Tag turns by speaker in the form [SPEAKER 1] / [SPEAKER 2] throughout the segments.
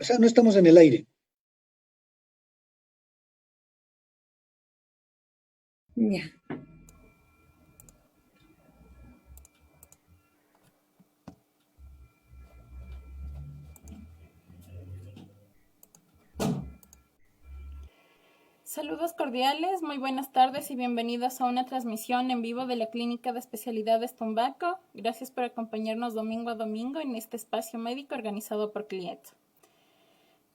[SPEAKER 1] O sea, no estamos en el aire.
[SPEAKER 2] Ya.
[SPEAKER 3] Saludos cordiales, muy buenas tardes y bienvenidos a una transmisión en vivo de la Clínica de Especialidades Tumbaco. Gracias por acompañarnos domingo a domingo en este espacio médico organizado por Clieto.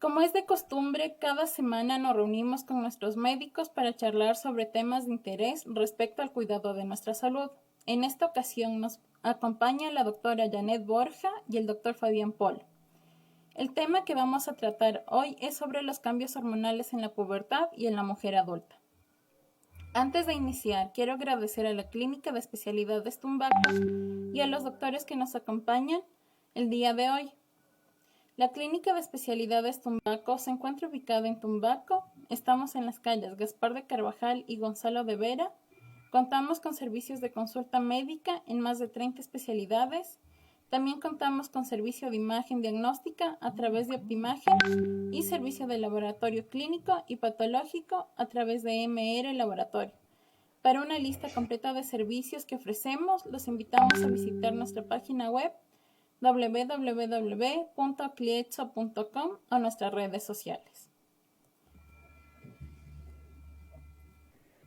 [SPEAKER 3] Como es de costumbre, cada semana nos reunimos con nuestros médicos para charlar sobre temas de interés respecto al cuidado de nuestra salud. En esta ocasión nos acompaña la doctora Janet Borja y el doctor Fabián Polo. El tema que vamos a tratar hoy es sobre los cambios hormonales en la pubertad y en la mujer adulta. Antes de iniciar, quiero agradecer a la Clínica de Especialidades Tumbaco y a los doctores que nos acompañan el día de hoy. La Clínica de Especialidades Tumbaco se encuentra ubicada en Tumbaco. Estamos en las calles Gaspar de Carvajal y Gonzalo de Vera. Contamos con servicios de consulta médica en más de 30 especialidades. También contamos con servicio de imagen diagnóstica a través de Optimagen y servicio de laboratorio clínico y patológico a través de MR Laboratorio. Para una lista completa de servicios que ofrecemos, los invitamos a visitar nuestra página web www.clietso.com o nuestras redes sociales.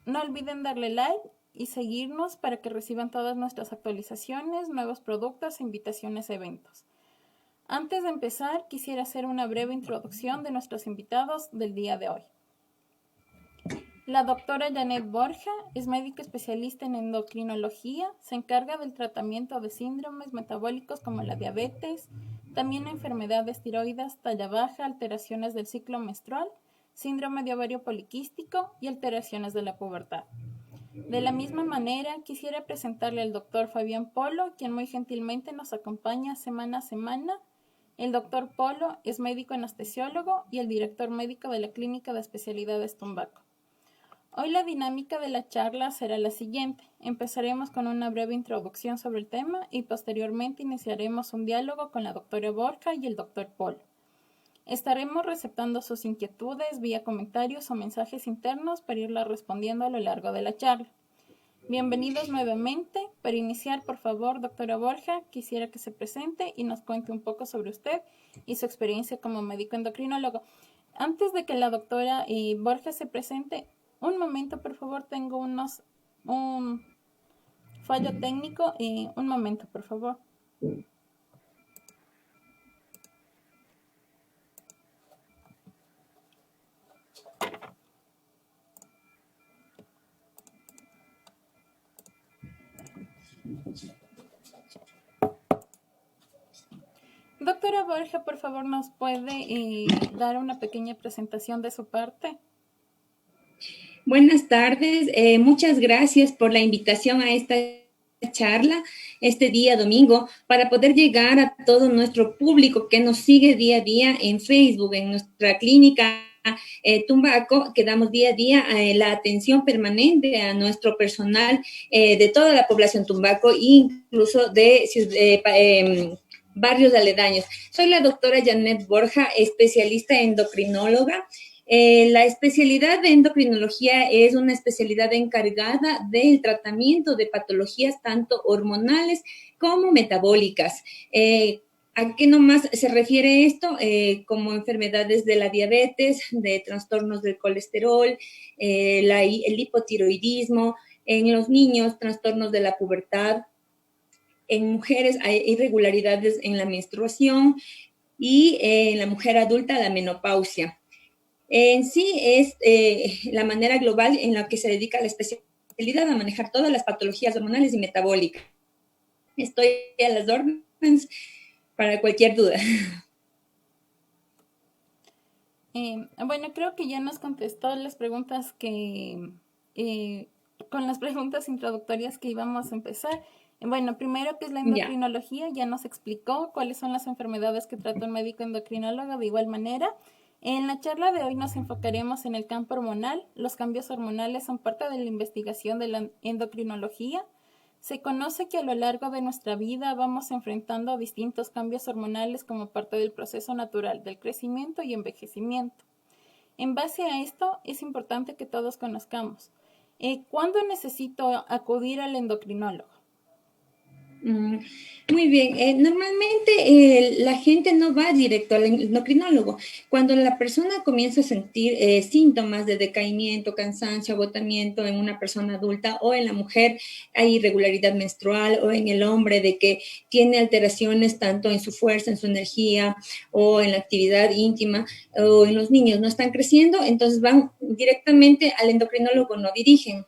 [SPEAKER 3] No olviden darle like y seguirnos para que reciban todas nuestras actualizaciones, nuevos productos e invitaciones a eventos. Antes de empezar, quisiera hacer una breve introducción de nuestros invitados del día de hoy. La doctora Janet Borja es médica especialista en endocrinología, se encarga del tratamiento de síndromes metabólicos como la diabetes, también enfermedades tiroides, talla baja, alteraciones del ciclo menstrual, síndrome de ovario poliquístico y alteraciones de la pubertad. De la misma manera, quisiera presentarle al doctor Fabián Polo, quien muy gentilmente nos acompaña semana a semana. El doctor Polo es médico anestesiólogo y el director médico de la Clínica de Especialidades Tumbaco. Hoy la dinámica de la charla será la siguiente. Empezaremos con una breve introducción sobre el tema y posteriormente iniciaremos un diálogo con la doctora Borja y el doctor Polo. Estaremos receptando sus inquietudes vía comentarios o mensajes internos para irlas respondiendo a lo largo de la charla. Bienvenidos nuevamente. Para iniciar, por favor, doctora Borja, quisiera que se presente y nos cuente un poco sobre usted y su experiencia como médico endocrinólogo. Antes de que la doctora Borja se presente, un momento, por favor, tengo un fallo técnico. Un momento, por favor. Doctora Borja, por favor, ¿nos puede dar una pequeña presentación de su parte?
[SPEAKER 2] Buenas tardes, muchas gracias por la invitación a esta charla este día domingo para poder llegar a todo nuestro público que nos sigue día a día en Facebook, en nuestra clínica Tumbaco, que damos día a día la atención permanente a nuestro personal de toda la población Tumbaco, incluso de barrios aledaños. Soy la doctora Janet Borja, especialista endocrinóloga. La especialidad de endocrinología es una especialidad encargada del tratamiento de patologías tanto hormonales como metabólicas. ¿A qué nomás se refiere esto? Como enfermedades de la diabetes, de trastornos del colesterol, el hipotiroidismo, en los niños, trastornos de la pubertad, en mujeres hay irregularidades en la menstruación y en la mujer adulta la menopausia. En sí es la manera global en la que se dedica la especialidad a manejar todas las patologías hormonales y metabólicas. Estoy a las órdenes para cualquier duda.
[SPEAKER 3] Bueno, creo que ya nos contestó las preguntas con las preguntas introductorias que íbamos a empezar. Bueno, primero, ¿qué es la endocrinología? Ya nos explicó cuáles son las enfermedades que trata un médico endocrinólogo de igual manera. En la charla de hoy nos enfocaremos en el campo hormonal. Los cambios hormonales son parte de la investigación de la endocrinología. Se conoce que a lo largo de nuestra vida vamos enfrentando distintos cambios hormonales como parte del proceso natural del crecimiento y envejecimiento. En base a esto, es importante que todos conozcamos. ¿Cuándo necesito acudir al endocrinólogo?
[SPEAKER 2] Mm, Muy bien. Normalmente la gente no va directo al endocrinólogo. Cuando la persona comienza a sentir síntomas de decaimiento, cansancio, agotamiento en una persona adulta o en la mujer hay irregularidad menstrual o en el hombre de que tiene alteraciones tanto en su fuerza, en su energía o en la actividad íntima o en los niños no están creciendo, entonces van directamente al endocrinólogo, no dirigen.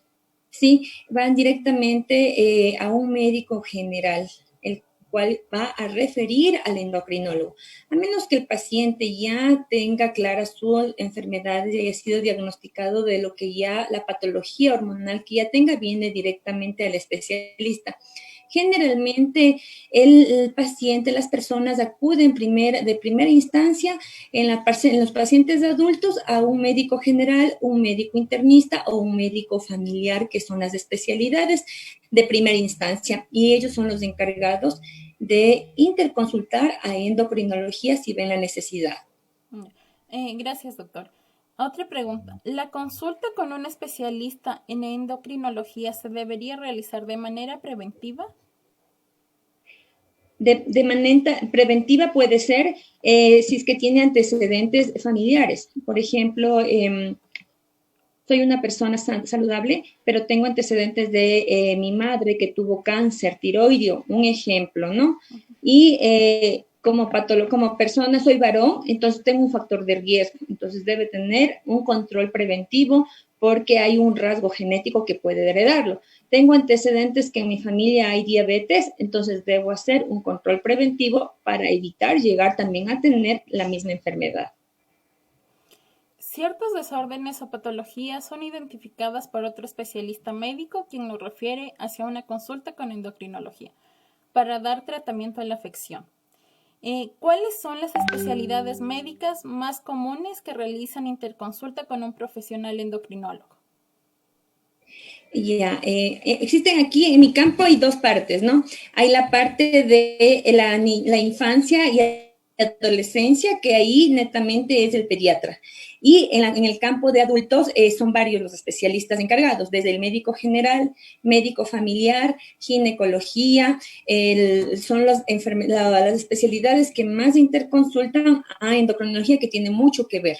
[SPEAKER 2] Sí, van directamente a un médico general, el cual va a referir al endocrinólogo. A menos que el paciente ya tenga clara su enfermedad y haya sido diagnosticado de lo que ya la patología hormonal que ya tenga, viene directamente al especialista. Generalmente el paciente, las personas acuden de primera instancia en los pacientes adultos a un médico general, un médico internista o un médico familiar, que son las especialidades de primera instancia. Y ellos son los encargados de interconsultar a endocrinología si ven la necesidad.
[SPEAKER 3] Gracias, doctor. Otra pregunta. ¿La consulta con un especialista en endocrinología se debería realizar de manera preventiva?
[SPEAKER 2] De manera preventiva puede ser si es que tiene antecedentes familiares. Por ejemplo, soy una persona saludable, pero tengo antecedentes de mi madre que tuvo cáncer tiroideo, un ejemplo, ¿no? Y como persona soy varón, entonces tengo un factor de riesgo, entonces debe tener un control preventivo porque hay un rasgo genético que puede heredarlo. Tengo antecedentes que en mi familia hay diabetes, entonces debo hacer un control preventivo para evitar llegar también a tener la misma enfermedad.
[SPEAKER 3] Ciertos desórdenes o patologías son identificadas por otro especialista médico quien nos refiere hacia una consulta con endocrinología para dar tratamiento a la afección. ¿Cuáles son las especialidades médicas más comunes que realizan interconsulta con un profesional endocrinólogo?
[SPEAKER 2] Ya, existen aquí en mi campo hay dos partes, ¿no? Hay la parte de la infancia y adolescencia, que ahí netamente es el pediatra. Y en el campo de adultos son varios los especialistas encargados, desde el médico general, médico familiar, ginecología, son las especialidades que más interconsultan a endocrinología, que tiene mucho que ver.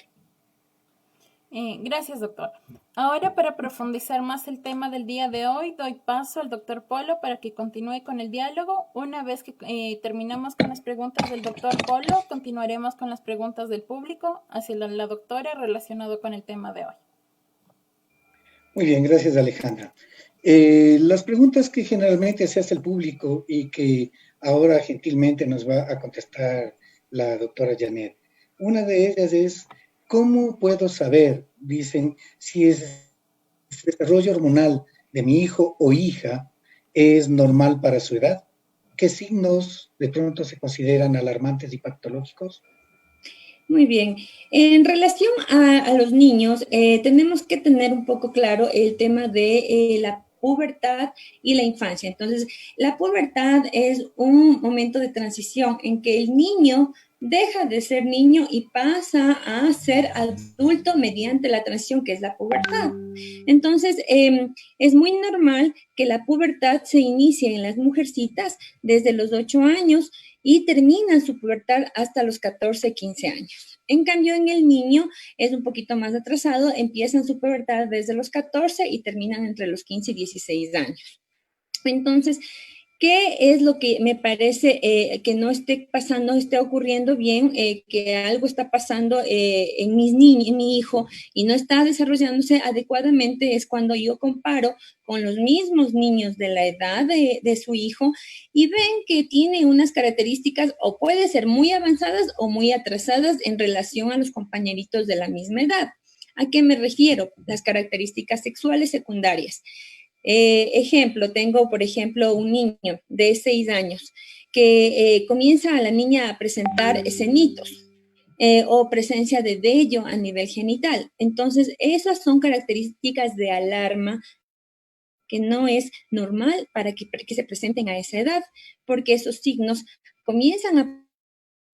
[SPEAKER 3] Gracias, doctor. Ahora, para profundizar más el tema del día de hoy, doy paso al doctor Polo para que continúe con el diálogo. Una vez que terminamos con las preguntas del doctor Polo, continuaremos con las preguntas del público hacia la doctora relacionado con el tema de hoy.
[SPEAKER 1] Muy bien, gracias Alejandra. Las preguntas que generalmente se hace el público y que ahora gentilmente nos va a contestar la doctora Janet. Una de ellas es, ¿cómo puedo saber, dicen, si el desarrollo hormonal de mi hijo o hija es normal para su edad? ¿Qué signos de pronto se consideran alarmantes y patológicos?
[SPEAKER 2] Muy bien. En relación a los niños, tenemos que tener un poco claro el tema de la pubertad y la infancia. Entonces, la pubertad es un momento de transición en que el niño deja de ser niño y pasa a ser adulto mediante la transición que es la pubertad. Entonces, es muy normal que la pubertad se inicie en las mujercitas desde los 8 años y terminan su pubertad hasta los 14, 15 años. En cambio, en el niño es un poquito más atrasado, empiezan su pubertad desde los 14 y terminan entre los 15 y 16 años. Entonces, ¿qué es lo que me parece que no esté pasando, esté ocurriendo bien, que algo está pasando en en mi hijo y no está desarrollándose adecuadamente? Es cuando yo comparo con los mismos niños de la edad de su hijo y ven que tiene unas características o puede ser muy avanzadas o muy atrasadas en relación a los compañeritos de la misma edad. ¿A qué me refiero? Las características sexuales secundarias. Ejemplo, tengo, por ejemplo, un niño de 6 años que comienza a la niña a presentar senitos o presencia de vello a nivel genital. Entonces, esas son características de alarma que no es normal para que se presenten a esa edad, porque esos signos comienzan a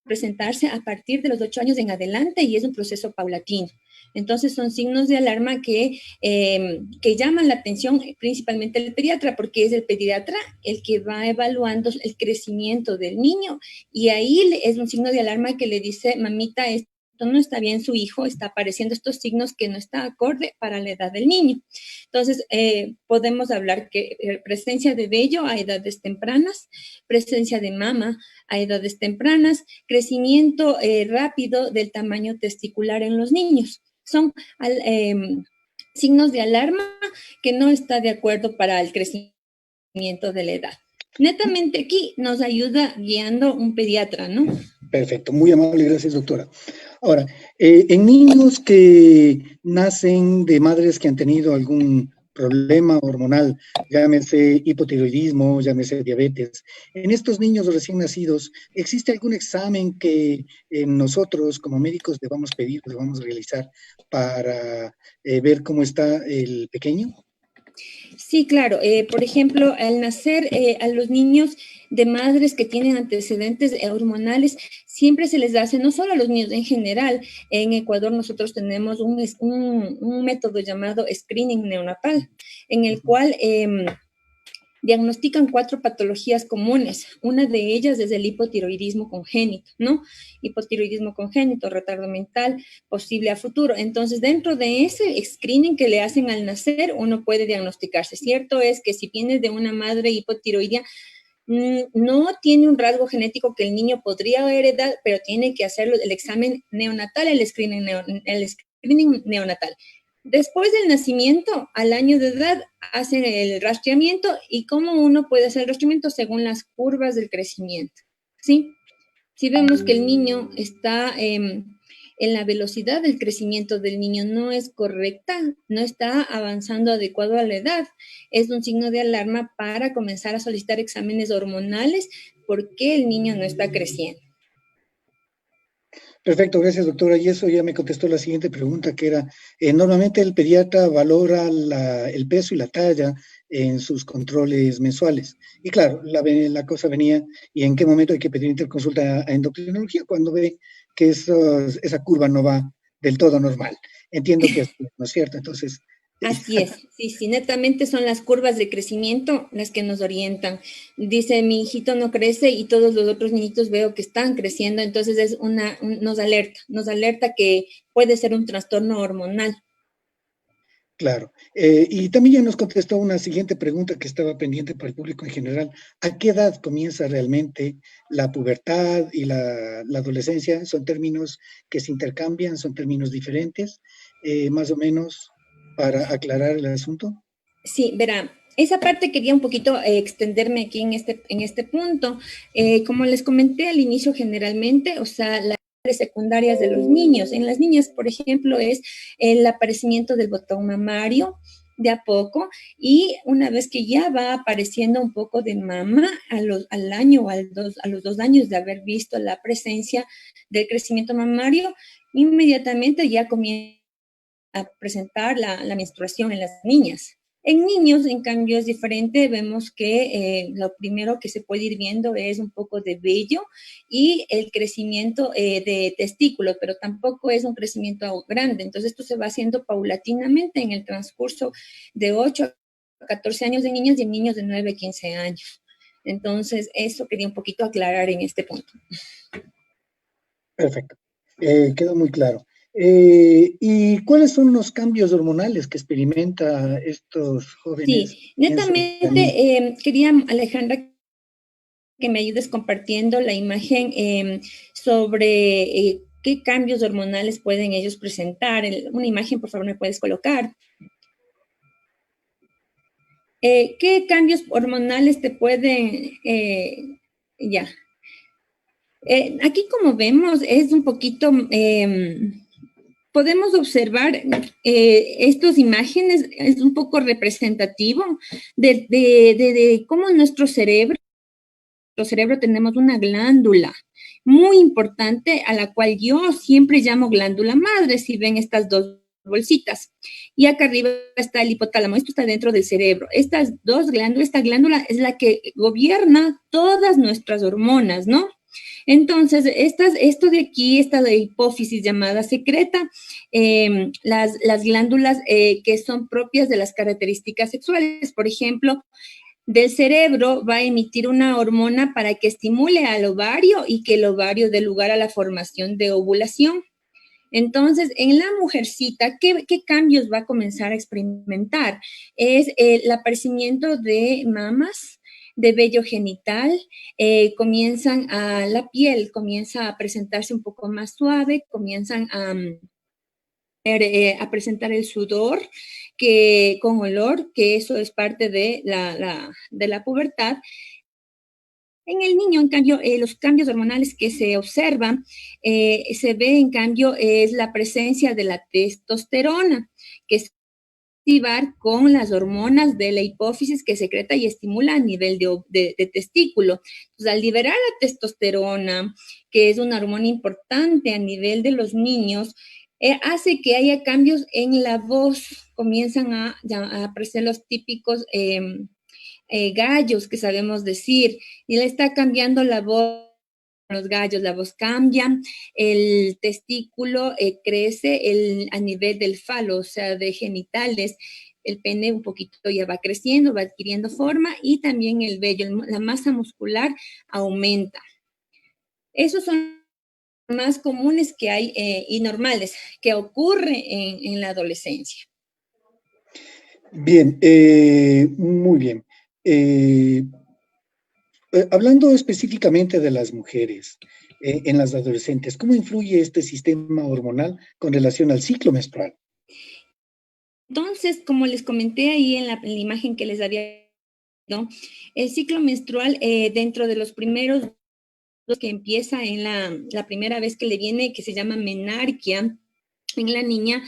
[SPEAKER 2] presentarse a partir de los 8 años en adelante y es un proceso paulatino. Entonces son signos de alarma que llaman la atención principalmente el pediatra, porque es el pediatra el que va evaluando el crecimiento del niño y ahí es un signo de alarma que le dice, mamita, esto no está bien, su hijo está apareciendo estos signos que no está acorde para la edad del niño. Entonces, podemos hablar que presencia de vello a edades tempranas, presencia de mama a edades tempranas, crecimiento rápido del tamaño testicular en los niños. Son signos de alarma que no está de acuerdo para el crecimiento de la edad. Netamente aquí nos ayuda guiando un pediatra, ¿no?
[SPEAKER 1] Perfecto, muy amable, gracias, doctora. Ahora, en niños que nacen de madres que han tenido algún problema hormonal, llámese hipotiroidismo, llámese diabetes, en estos niños recién nacidos, ¿existe algún examen que nosotros como médicos debamos pedir, debamos realizar para ver cómo está el pequeño?
[SPEAKER 2] Sí, claro. Por ejemplo, al nacer a los niños de madres que tienen antecedentes hormonales, siempre se les hace, no solo a los niños en general, en Ecuador nosotros tenemos un método llamado screening neonatal, en el cual diagnostican 4 patologías comunes. Una de ellas es el hipotiroidismo congénito, ¿no? Hipotiroidismo congénito, retardo mental, posible a futuro. Entonces, dentro de ese screening que le hacen al nacer, uno puede diagnosticarse. Cierto es que si viene de una madre hipotiroidea, no tiene un rasgo genético que el niño podría heredar, pero tiene que hacerlo el examen neonatal, el screening neonatal. Después del nacimiento, al año de edad, hacen el rastreamiento y cómo uno puede hacer el rastreamiento según las curvas del crecimiento, ¿sí? Si vemos que el niño está en la velocidad del crecimiento del niño no es correcta, no está avanzando adecuado a la edad, es un signo de alarma para comenzar a solicitar exámenes hormonales porque el niño no está creciendo.
[SPEAKER 1] Perfecto, gracias, doctora. Y eso ya me contestó la siguiente pregunta, que era, normalmente el pediatra valora el peso y la talla en sus controles mensuales. Y claro, la cosa venía, ¿y en qué momento hay que pedir interconsulta a endocrinología? Cuando ve que esa curva no va del todo normal. Entiendo que así es, ¿no es cierto? Entonces,
[SPEAKER 2] Así es, sí, netamente son las curvas de crecimiento las que nos orientan. Dice, mi hijito no crece y todos los otros niñitos veo que están creciendo, entonces es nos alerta que puede ser un trastorno hormonal.
[SPEAKER 1] claro. Y también ya nos contestó una siguiente pregunta que estaba pendiente para el público en general. ¿A qué edad comienza realmente la pubertad y la adolescencia? ¿Son términos que se intercambian? ¿Son términos diferentes? Más o menos para aclarar el asunto.
[SPEAKER 2] Sí, verá, esa parte quería un poquito extenderme aquí en este punto. Como les comenté al inicio generalmente, o sea, las secundarias de los niños. En las niñas, por ejemplo, es el aparecimiento del botón mamario de a poco y una vez que ya va apareciendo un poco de mama al año o a los 2 años de haber visto la presencia del crecimiento mamario, inmediatamente ya comienza a presentar la menstruación en las niñas. En niños, en cambio, es diferente. Vemos que lo primero que se puede ir viendo es un poco de vello y el crecimiento de testículos, pero tampoco es un crecimiento grande. Entonces, esto se va haciendo paulatinamente en el transcurso de 8 a 14 años de niños y en niños de 9 a 15 años. Entonces, eso quería un poquito aclarar en este punto.
[SPEAKER 1] Perfecto. Quedó muy claro. ¿Y cuáles son los cambios hormonales que experimenta estos jóvenes
[SPEAKER 2] Sí,
[SPEAKER 1] en su vida?
[SPEAKER 2] netamente quería, Alejandra, que me ayudes compartiendo la imagen sobre qué cambios hormonales pueden ellos presentar. Una imagen, por favor, me puedes colocar. ¿Qué cambios hormonales te pueden, ya? Aquí como vemos es un poquito, podemos observar estas imágenes, es un poco representativo de cómo nuestro cerebro tenemos una glándula muy importante a la cual yo siempre llamo glándula madre. Si ven estas dos bolsitas. Y acá arriba está el hipotálamo, esto está dentro del cerebro. Estas dos glándulas, esta glándula es la que gobierna todas nuestras hormonas, ¿no? Entonces, esto de aquí, esta de hipófisis llamada secreta, las glándulas que son propias de las características sexuales. Por ejemplo, del cerebro va a emitir una hormona para que estimule al ovario y que el ovario dé lugar a la formación de ovulación. Entonces, en la mujercita, ¿qué cambios va a comenzar a experimentar? Es el aparecimiento de mamas, de vello genital, la piel comienza a presentarse un poco más suave, comienzan a presentar el sudor con olor, que eso es parte de la pubertad. En el niño, en cambio, los cambios hormonales que se observan, se ve, en cambio, es la presencia de la testosterona, que es activar con las hormonas de la hipófisis que secreta y estimula a nivel de testículo. Entonces, al liberar la testosterona, que es una hormona importante a nivel de los niños, hace que haya cambios en la voz, comienzan a aparecer los típicos gallos que sabemos decir, y le está cambiando la voz. Los gallos, la voz cambia, el testículo crece a nivel del falo, o sea, de genitales, el pene un poquito ya va creciendo, va adquiriendo forma y también el vello, la masa muscular aumenta. Esos son más comunes que hay y normales que ocurre en la adolescencia.
[SPEAKER 1] Bien, muy bien. Hablando específicamente de las mujeres en las adolescentes, ¿cómo influye este sistema hormonal con relación al ciclo menstrual?
[SPEAKER 2] Entonces, como les comenté ahí en la imagen que les había dado, el ciclo menstrual dentro de los primeros que empieza en la primera vez que le viene, que se llama menarquia en la niña.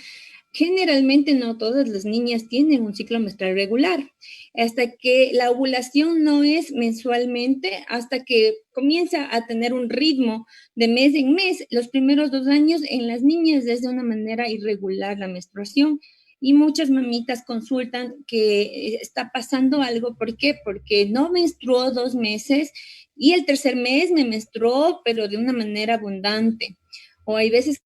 [SPEAKER 2] Generalmente no todas las niñas tienen un ciclo menstrual regular, hasta que la ovulación no es mensualmente, hasta que comienza a tener un ritmo de mes en mes. Los primeros 2 años en las niñas es de una manera irregular la menstruación y muchas mamitas consultan que está pasando algo. ¿Por qué? Porque no menstruó 2 meses y el tercer mes me menstruó, pero de una manera abundante. O hay veces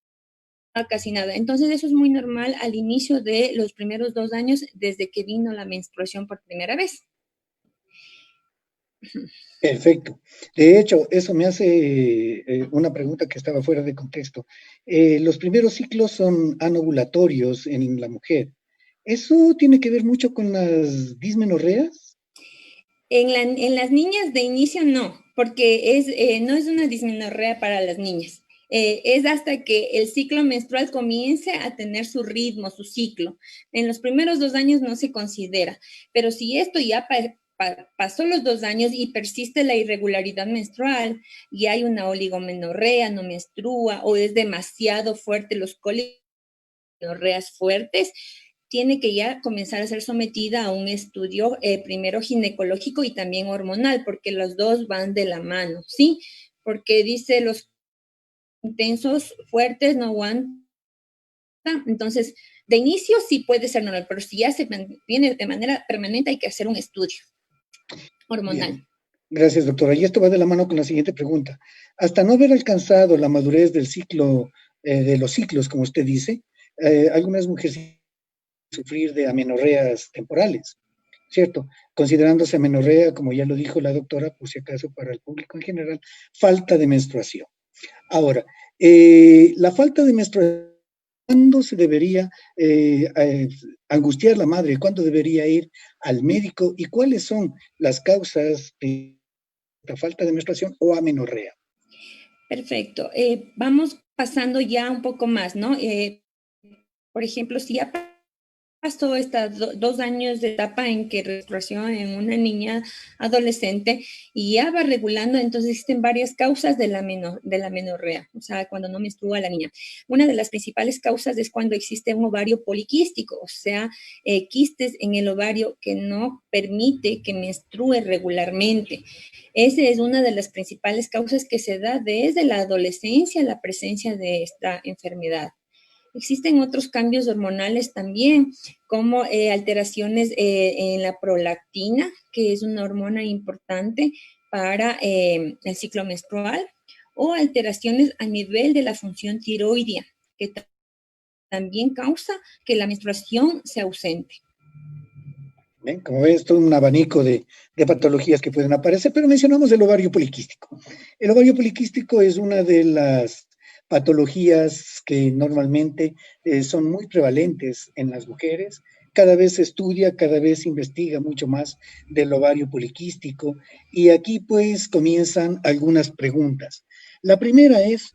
[SPEAKER 2] casi nada. Entonces eso es muy normal al inicio de los primeros 2 años desde que vino la menstruación por primera vez.
[SPEAKER 1] Perfecto. De hecho, eso me hace una pregunta que estaba fuera de contexto. Los primeros ciclos son anovulatorios en la mujer. ¿Eso tiene que ver mucho con las dismenorreas?
[SPEAKER 2] En las niñas de inicio no, porque no es una dismenorrea para las niñas. Es hasta que el ciclo menstrual comience a tener su ritmo, su ciclo. En los primeros 2 años no se considera, pero si esto ya pasó los 2 años y persiste la irregularidad menstrual y hay una oligomenorrea, no menstrua o es demasiado fuerte los colimenorreas fuertes, tiene que ya comenzar a ser sometida a un estudio primero ginecológico y también hormonal, porque los dos van de la mano, ¿sí? Porque dice los intensos fuertes no aguantan, entonces de inicio sí puede ser normal, pero si ya se viene de manera permanente hay que hacer un estudio hormonal.
[SPEAKER 1] Bien. Gracias, doctora. Y esto va de la mano con la siguiente pregunta. Hasta no haber alcanzado la madurez del ciclo, de los ciclos, como usted dice, algunas mujeres sufrir de amenorreas temporales, ¿cierto? Considerándose amenorrea, como ya lo dijo la doctora, por si acaso para el público en general, falta de menstruación. Ahora, la falta de menstruación, ¿cuándo se debería angustiar la madre? ¿Cuándo debería ir al médico? ¿Y cuáles son las causas de la falta de menstruación o amenorrea?
[SPEAKER 2] Perfecto. Vamos pasando ya un poco más, ¿no? Por ejemplo, si ya pasó estos 2 años de etapa en que menstruación en una niña adolescente y ya va regulando, entonces existen varias causas de la menorrea, o sea, cuando no menstrua la niña. Una de las principales causas es cuando existe un ovario poliquístico, o sea, quistes en el ovario que no permite que menstrue regularmente. Esa es una de las principales causas que se da desde la adolescencia, la presencia de esta enfermedad. Existen otros cambios hormonales también, como alteraciones en la prolactina, que es una hormona importante para el ciclo menstrual, o alteraciones a nivel de la función tiroidea, que también causa que la menstruación sea ausente.
[SPEAKER 1] Bien, como ves, todo un abanico de patologías que pueden aparecer, pero mencionamos el ovario poliquístico. El ovario poliquístico es una de las patologías que normalmente son muy prevalentes en las mujeres. Cada vez se estudia, cada vez se investiga mucho más del ovario poliquístico y aquí pues comienzan algunas preguntas. La primera es,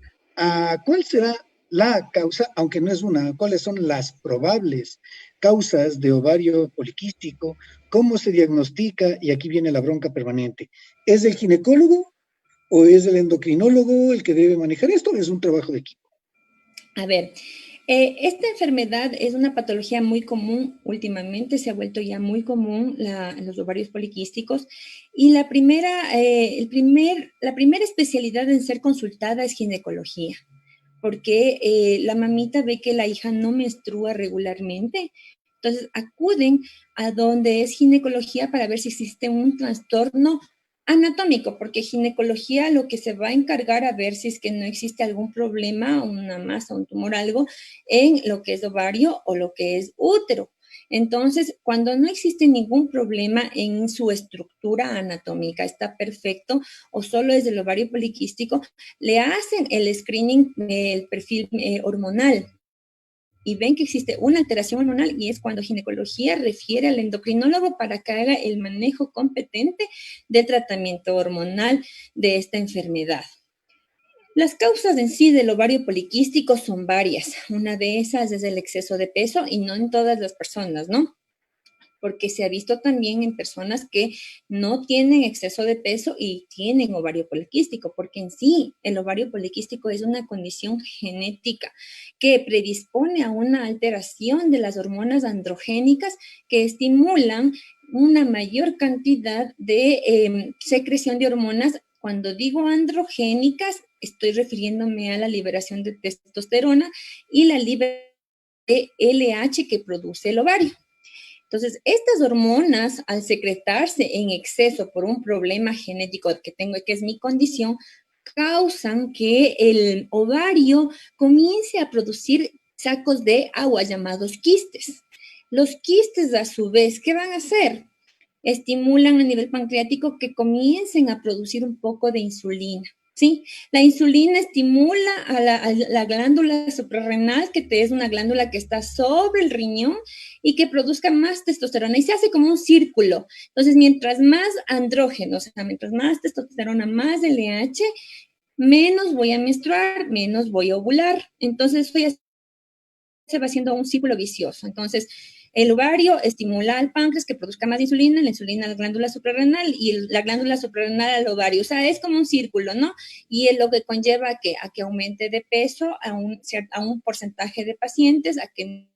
[SPEAKER 1] ¿cuál será la causa, aunque no es una, cuáles son las probables causas de ovario poliquístico? ¿Cómo se diagnostica? Y aquí viene la bronca permanente. ¿Es el ginecólogo o es el endocrinólogo el que debe manejar esto? ¿Es un trabajo de equipo?
[SPEAKER 2] A ver, esta enfermedad es una patología muy común últimamente, se ha vuelto ya muy común los ovarios poliquísticos y la primera especialidad en ser consultada es ginecología, porque la mamita ve que la hija no menstrua regularmente, entonces acuden a donde es ginecología para ver si existe un trastorno anatómico, porque ginecología lo que se va a encargar a ver si es que no existe algún problema, una masa, un tumor, algo en lo que es ovario o lo que es útero. Entonces, cuando no existe ningún problema en su estructura anatómica, está perfecto o solo es del ovario poliquístico, le hacen el screening, el perfil hormonal y ven que existe una alteración hormonal y es cuando ginecología refiere al endocrinólogo para que haga el manejo competente del tratamiento hormonal de esta enfermedad. Las causas en sí del ovario poliquístico son varias. Una de esas es el exceso de peso y no en todas las personas, ¿no? Porque se ha visto también en personas que no tienen exceso de peso y tienen ovario poliquístico, porque en sí el ovario poliquístico es una condición genética que predispone a una alteración de las hormonas androgénicas que estimulan una mayor cantidad de secreción de hormonas. Cuando digo androgénicas, estoy refiriéndome a la liberación de testosterona y la liberación de LH que produce el ovario. Entonces, estas hormonas, al secretarse en exceso por un problema genético que tengo, que es mi condición, causan que el ovario comience a producir sacos de agua llamados quistes. Los quistes, a su vez, ¿qué van a hacer? Estimulan a nivel pancreático que comiencen a producir un poco de insulina. ¿Sí? La insulina estimula a la glándula suprarrenal, que es una glándula que está sobre el riñón y que produzca más testosterona y se hace como un círculo. Entonces, mientras más andrógenos, o sea, mientras más testosterona, más LH, menos voy a menstruar, menos voy a ovular. Entonces, eso ya se va haciendo un círculo vicioso. Entonces, el ovario estimula al páncreas que produzca más insulina, la insulina a la glándula suprarrenal y la glándula suprarrenal al ovario. O sea, es como un círculo, ¿no? Y es lo que conlleva a que aumente de peso a un porcentaje de pacientes, a que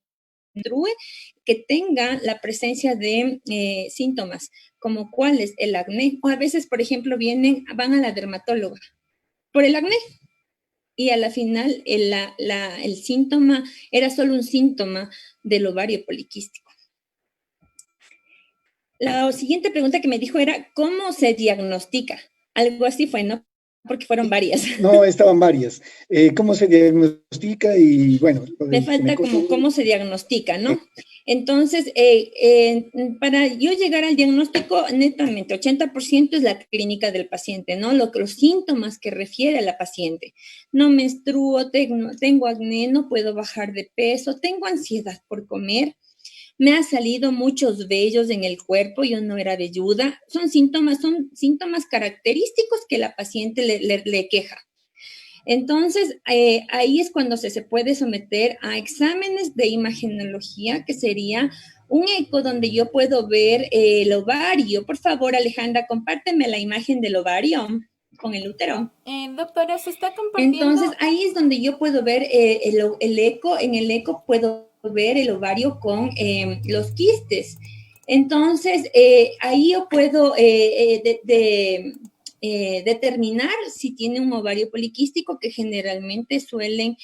[SPEAKER 2] menstrue, que tenga la presencia de síntomas, como cuáles, el acné. O a veces, por ejemplo, van a la dermatóloga por el acné y a la final el síntoma era solo un síntoma del ovario poliquístico. La siguiente pregunta que me dijo era, ¿cómo se diagnostica? Algo así fue, ¿no? Porque fueron varias.
[SPEAKER 1] No, estaban varias. ¿Cómo se diagnostica? Y bueno,
[SPEAKER 2] me falta como cómo se diagnostica, ¿no? Entonces, para yo llegar al diagnóstico, netamente, 80% es la clínica del paciente, ¿no? Los síntomas que refiere a la paciente. No menstruo, tengo acné, no puedo bajar de peso, tengo ansiedad por comer, me ha salido muchos vellos en el cuerpo, yo no era velluda. Son síntomas característicos que la paciente le queja. Entonces, ahí es cuando se puede someter a exámenes de imagenología, que sería un eco donde yo puedo ver el ovario. Por favor, Alejandra, compárteme la imagen del ovario con el útero.
[SPEAKER 3] Doctora, se está compartiendo.
[SPEAKER 2] Entonces, ahí es donde yo puedo ver el eco. En el eco puedo ver el ovario con los quistes. Entonces, ahí yo puedo determinar si tiene un ovario poliquístico, que generalmente suelen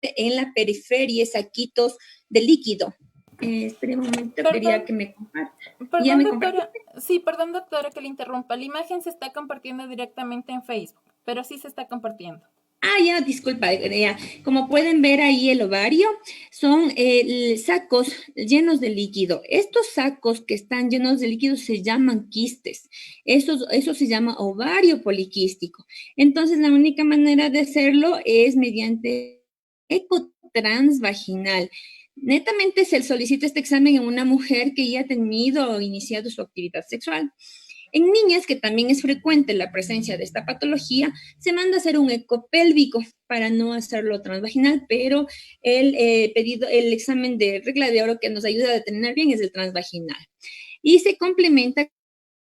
[SPEAKER 2] en la periferia, saquitos de líquido. Espera un momento,
[SPEAKER 3] Perdón.
[SPEAKER 2] quería que me comparta.
[SPEAKER 3] Perdón, doctora. Sí, perdón, doctora, que le interrumpa. La imagen se está compartiendo directamente en Facebook, pero sí se está compartiendo.
[SPEAKER 2] Ya, disculpa, ya. Como pueden ver ahí el ovario, son sacos llenos de líquido. Estos sacos que están llenos de líquido se llaman quistes. Eso se llama ovario poliquístico. Entonces, la única manera de hacerlo es mediante eco transvaginal. Netamente se solicita este examen en una mujer que ya ha tenido o iniciado su actividad sexual. En niñas, que también es frecuente la presencia de esta patología, se manda a hacer un eco pélvico para no hacerlo transvaginal, pero el examen de regla de oro que nos ayuda a determinar bien es el transvaginal. Y se complementa con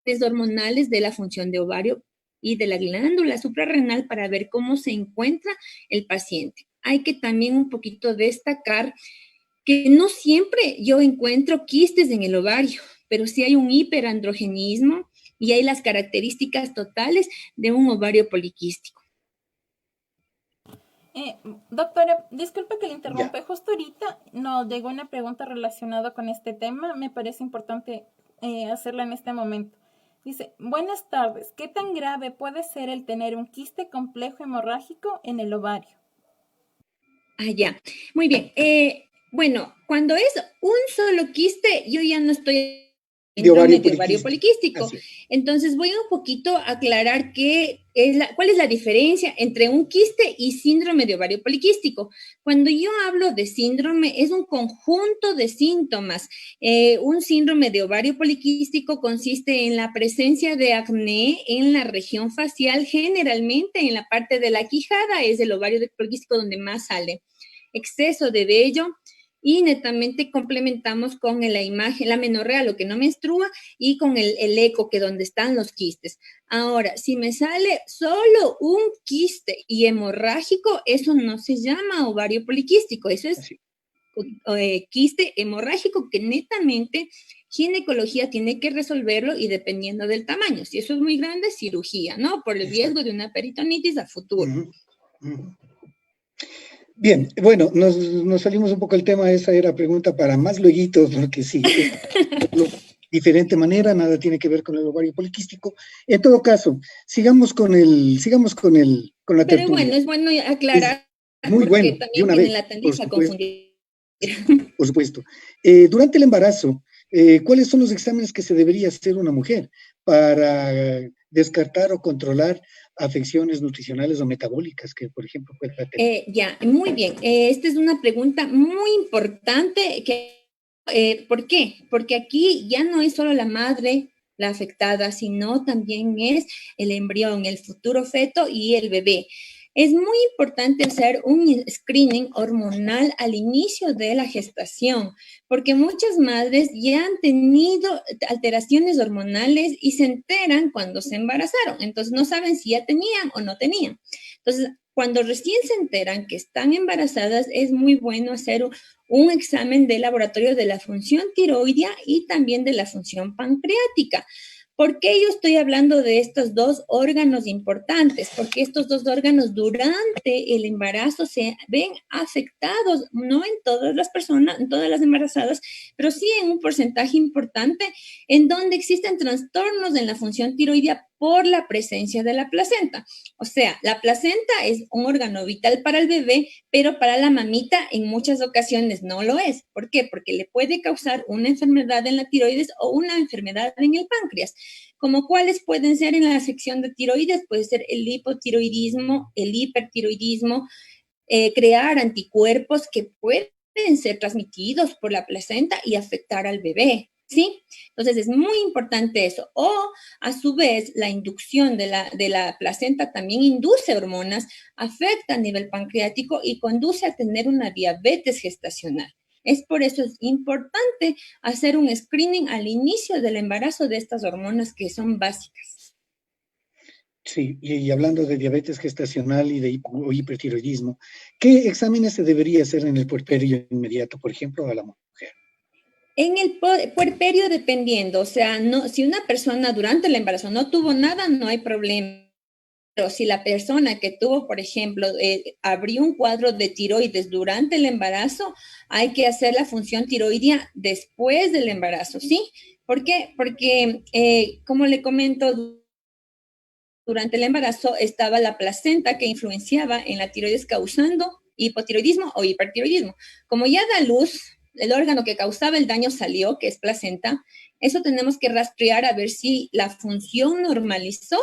[SPEAKER 2] test hormonales de la función de ovario y de la glándula suprarrenal para ver cómo se encuentra el paciente. Hay que también un poquito destacar que no siempre yo encuentro quistes en el ovario, pero sí hay un hiperandrogenismo y hay las características totales de un ovario poliquístico.
[SPEAKER 3] Doctora, disculpe que le interrumpa. Justo ahorita nos llegó una pregunta relacionada con este tema. Me parece importante hacerla en este momento. Dice, buenas tardes. ¿Qué tan grave puede ser el tener un quiste complejo hemorrágico en el ovario?
[SPEAKER 2] Ya. Muy bien. Bueno, cuando es un solo quiste, yo ya no estoy
[SPEAKER 1] de ovario
[SPEAKER 2] poliquístico. Entonces voy un poquito a aclarar cuál es la diferencia entre un quiste y síndrome de ovario poliquístico. Cuando yo hablo de síndrome, es un conjunto de síntomas. Un síndrome de ovario poliquístico consiste en la presencia de acné en la región facial, generalmente en la parte de la quijada, es el ovario poliquístico donde más sale. Exceso de vello, y netamente complementamos con la imagen, la menorrea, lo que no menstrua, y con el eco, que donde están los quistes. Ahora, si me sale solo un quiste y hemorrágico, eso no se llama ovario poliquístico, eso es quiste hemorrágico que netamente ginecología tiene que resolverlo y dependiendo del tamaño. Si eso es muy grande, cirugía, ¿no? Por el riesgo de una peritonitis a futuro.
[SPEAKER 1] Bien, bueno, nos salimos un poco del tema, esa era pregunta para más lueguitos, porque sí, diferente manera, nada tiene que ver con el ovario poliquístico. En todo caso, sigamos con la tertulia.
[SPEAKER 2] Pero bueno, es bueno aclarar,
[SPEAKER 1] muy
[SPEAKER 2] porque
[SPEAKER 1] bueno,
[SPEAKER 2] también
[SPEAKER 1] de una
[SPEAKER 2] tiene
[SPEAKER 1] vez,
[SPEAKER 2] la tendencia a confundir.
[SPEAKER 1] Por supuesto. Durante el embarazo, ¿cuáles son los exámenes que se debería hacer una mujer para descartar o controlar afecciones nutricionales o metabólicas que, por ejemplo, pueda tener?
[SPEAKER 2] Ya, muy bien. Esta es una pregunta muy importante. ¿Por qué? Porque aquí ya no es solo la madre la afectada, sino también es el embrión, el futuro feto y el bebé. Es muy importante hacer un screening hormonal al inicio de la gestación, porque muchas madres ya han tenido alteraciones hormonales y se enteran cuando se embarazaron. Entonces no saben si ya tenían o no tenían. Entonces, cuando recién se enteran que están embarazadas, es muy bueno hacer un examen de laboratorio de la función tiroidea y también de la función pancreática. ¿Por qué yo estoy hablando de estos dos órganos importantes? Porque estos dos órganos durante el embarazo se ven afectados, no en todas las personas, en todas las embarazadas, pero sí en un porcentaje importante en donde existen trastornos en la función tiroidea por la presencia de la placenta. O sea, la placenta es un órgano vital para el bebé, pero para la mamita en muchas ocasiones no lo es. ¿Por qué? Porque le puede causar una enfermedad en la tiroides o una enfermedad en el páncreas. Como cuáles pueden ser en la sección de tiroides, puede ser el hipotiroidismo, el hipertiroidismo, crear anticuerpos que pueden ser transmitidos por la placenta y afectar al bebé. ¿Sí? Entonces es muy importante eso. O a su vez la inducción de la placenta también induce hormonas, afecta a nivel pancreático y conduce a tener una diabetes gestacional. Es por eso es importante hacer un screening al inicio del embarazo de estas hormonas que son básicas.
[SPEAKER 1] Sí, y hablando de diabetes gestacional y de hipertiroidismo, ¿qué exámenes se debería hacer en el puerperio inmediato, por ejemplo, a la mujer?
[SPEAKER 2] En el puerperio, dependiendo, o sea, no, si una persona durante el embarazo no tuvo nada, no hay problema. si la persona que tuvo, por ejemplo, abrió un cuadro de tiroides durante el embarazo, hay que hacer la función tiroidea después del embarazo, ¿sí? ¿Por qué? Porque, como le comento, durante el embarazo estaba la placenta que influenciaba en la tiroides causando hipotiroidismo o hipertiroidismo. Como ya da luz, el órgano que causaba el daño salió, que es placenta, eso tenemos que rastrear a ver si la función normalizó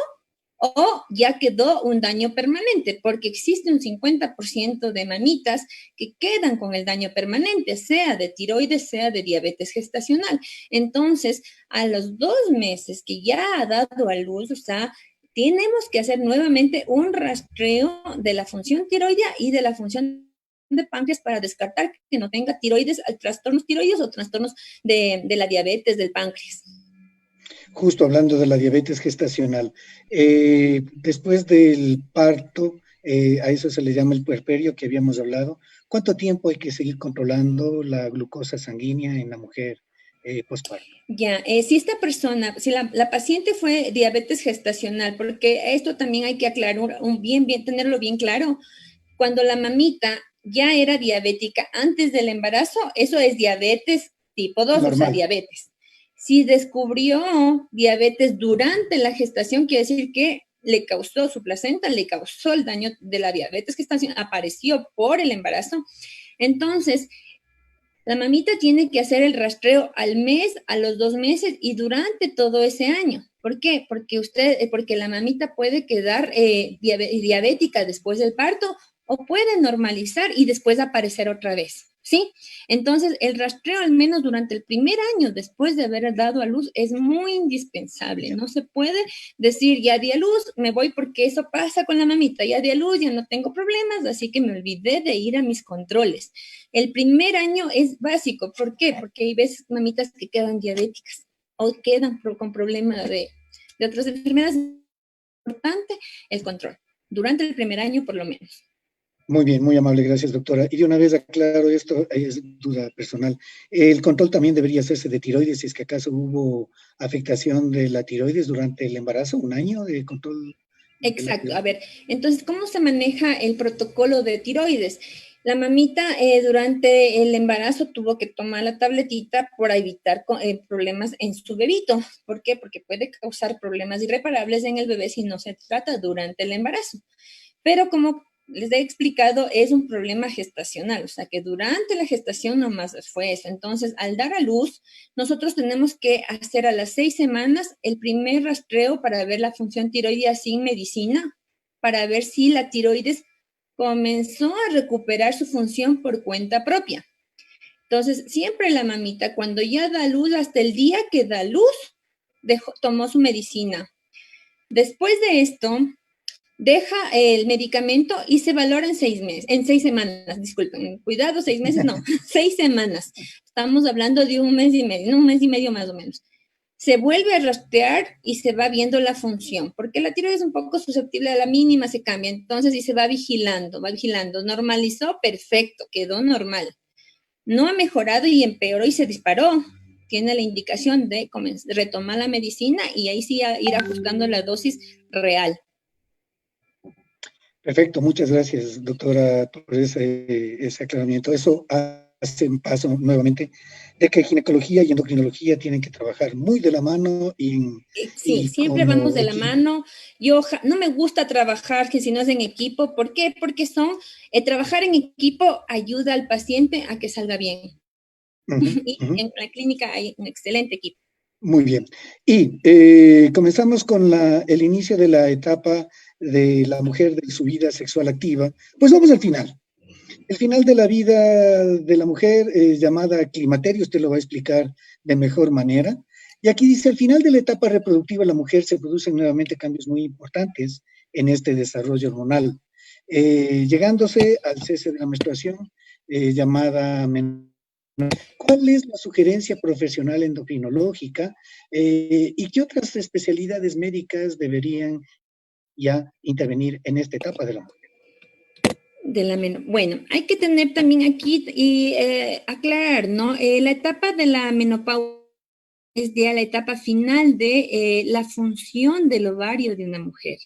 [SPEAKER 2] o ya quedó un daño permanente, porque existe un 50% de mamitas que quedan con el daño permanente, sea de tiroides, sea de diabetes gestacional. Entonces, a los 2 meses que ya ha dado a luz, o sea, tenemos que hacer nuevamente un rastreo de la función tiroidea y de la función de páncreas para descartar que no tenga tiroides, trastornos tiroides o trastornos de la diabetes del páncreas.
[SPEAKER 1] Justo hablando de la diabetes gestacional, después del parto, a eso se le llama el puerperio que habíamos hablado. ¿Cuánto tiempo hay que seguir controlando la glucosa sanguínea en la mujer posparto?
[SPEAKER 2] Ya, si esta persona, si la paciente fue diabetes gestacional, porque esto también hay que aclarar, tenerlo bien claro, cuando la mamita ya era diabética antes del embarazo, eso es diabetes tipo 2, o sea,
[SPEAKER 1] Normal.
[SPEAKER 2] diabetes. Si descubrió diabetes durante la gestación, quiere decir que le causó su placenta, le causó el daño de la diabetes gestacional, apareció por el embarazo. Entonces, la mamita tiene que hacer el rastreo al mes, a los 2 meses y durante todo ese año. ¿Por qué? Porque la mamita puede quedar diabética después del parto o puede normalizar y después aparecer otra vez, ¿sí? Entonces, el rastreo al menos durante el primer año después de haber dado a luz es muy indispensable. No se puede decir, ya di a luz, me voy porque eso pasa con la mamita, ya di a luz, ya no tengo problemas, así que me olvidé de ir a mis controles. El primer año es básico. ¿Por qué? Porque hay veces mamitas que quedan diabéticas o quedan con problemas de otras enfermedades. Es importante el control durante el primer año por lo menos.
[SPEAKER 1] Muy bien, muy amable, gracias, doctora. Y de una vez aclaro esto, es duda personal. El control también debería hacerse de tiroides, si es que acaso hubo afectación de la tiroides durante el embarazo, un año de control de la
[SPEAKER 2] Exacto. A
[SPEAKER 1] tiroides.
[SPEAKER 2] ver, entonces, ¿cómo se maneja el protocolo de tiroides? La mamita durante el embarazo tuvo que tomar la tabletita para evitar problemas en su bebito. ¿Por qué? Porque puede causar problemas irreparables en el bebé si no se trata durante el embarazo. Pero como les he explicado, es un problema gestacional, o sea que durante la gestación nomás fue eso. Entonces, al dar a luz, nosotros tenemos que hacer a las 6 semanas el primer rastreo para ver la función tiroidea sin medicina, para ver si la tiroides comenzó a recuperar su función por cuenta propia. Entonces, siempre la mamita, cuando ya da luz, hasta el día que da luz, tomó su medicina. Después de esto, deja el medicamento y se valora en 6 meses, en 6 semanas, disculpen, cuidado, 6 meses, no, 6 semanas. Estamos hablando de un mes y medio, no, un mes y medio más o menos. Se vuelve a rastrear y se va viendo la función, porque la tiroides es un poco susceptible a la mínima, se cambia, entonces y se va vigilando, normalizó, perfecto, quedó normal. No ha mejorado y empeoró y se disparó. Tiene la indicación de retomar la medicina y ahí sí ir ajustando la dosis real.
[SPEAKER 1] Perfecto, muchas gracias, doctora, por ese aclaramiento. Eso hace un paso nuevamente de que ginecología y endocrinología tienen que trabajar muy de la mano
[SPEAKER 2] Sí,
[SPEAKER 1] y
[SPEAKER 2] siempre vamos
[SPEAKER 1] como
[SPEAKER 2] de la
[SPEAKER 1] equipo.
[SPEAKER 2] mano. Yo no me gusta trabajar que si no es en equipo. ¿Por qué? Porque trabajar en equipo ayuda al paciente a que salga bien.
[SPEAKER 1] Ujú,
[SPEAKER 2] Y
[SPEAKER 1] ujú.
[SPEAKER 2] en la clínica hay un excelente equipo.
[SPEAKER 1] Muy bien. Y comenzamos con el inicio de la etapa de la mujer de su vida sexual activa. Pues vamos al final. El final de la vida de la mujer es llamada climaterio, usted lo va a explicar de mejor manera. Y aquí dice, al final de la etapa reproductiva de la mujer se producen nuevamente cambios muy importantes en este desarrollo hormonal, llegándose al cese de la menstruación llamada menopausia. ¿Cuál es la sugerencia profesional endocrinológica y qué otras especialidades médicas deberían ya intervenir en esta etapa de la mujer?
[SPEAKER 2] Bueno, hay que tener también aquí y aclarar, ¿no? La etapa de la menopausia es ya la etapa final de la función del ovario de una mujer.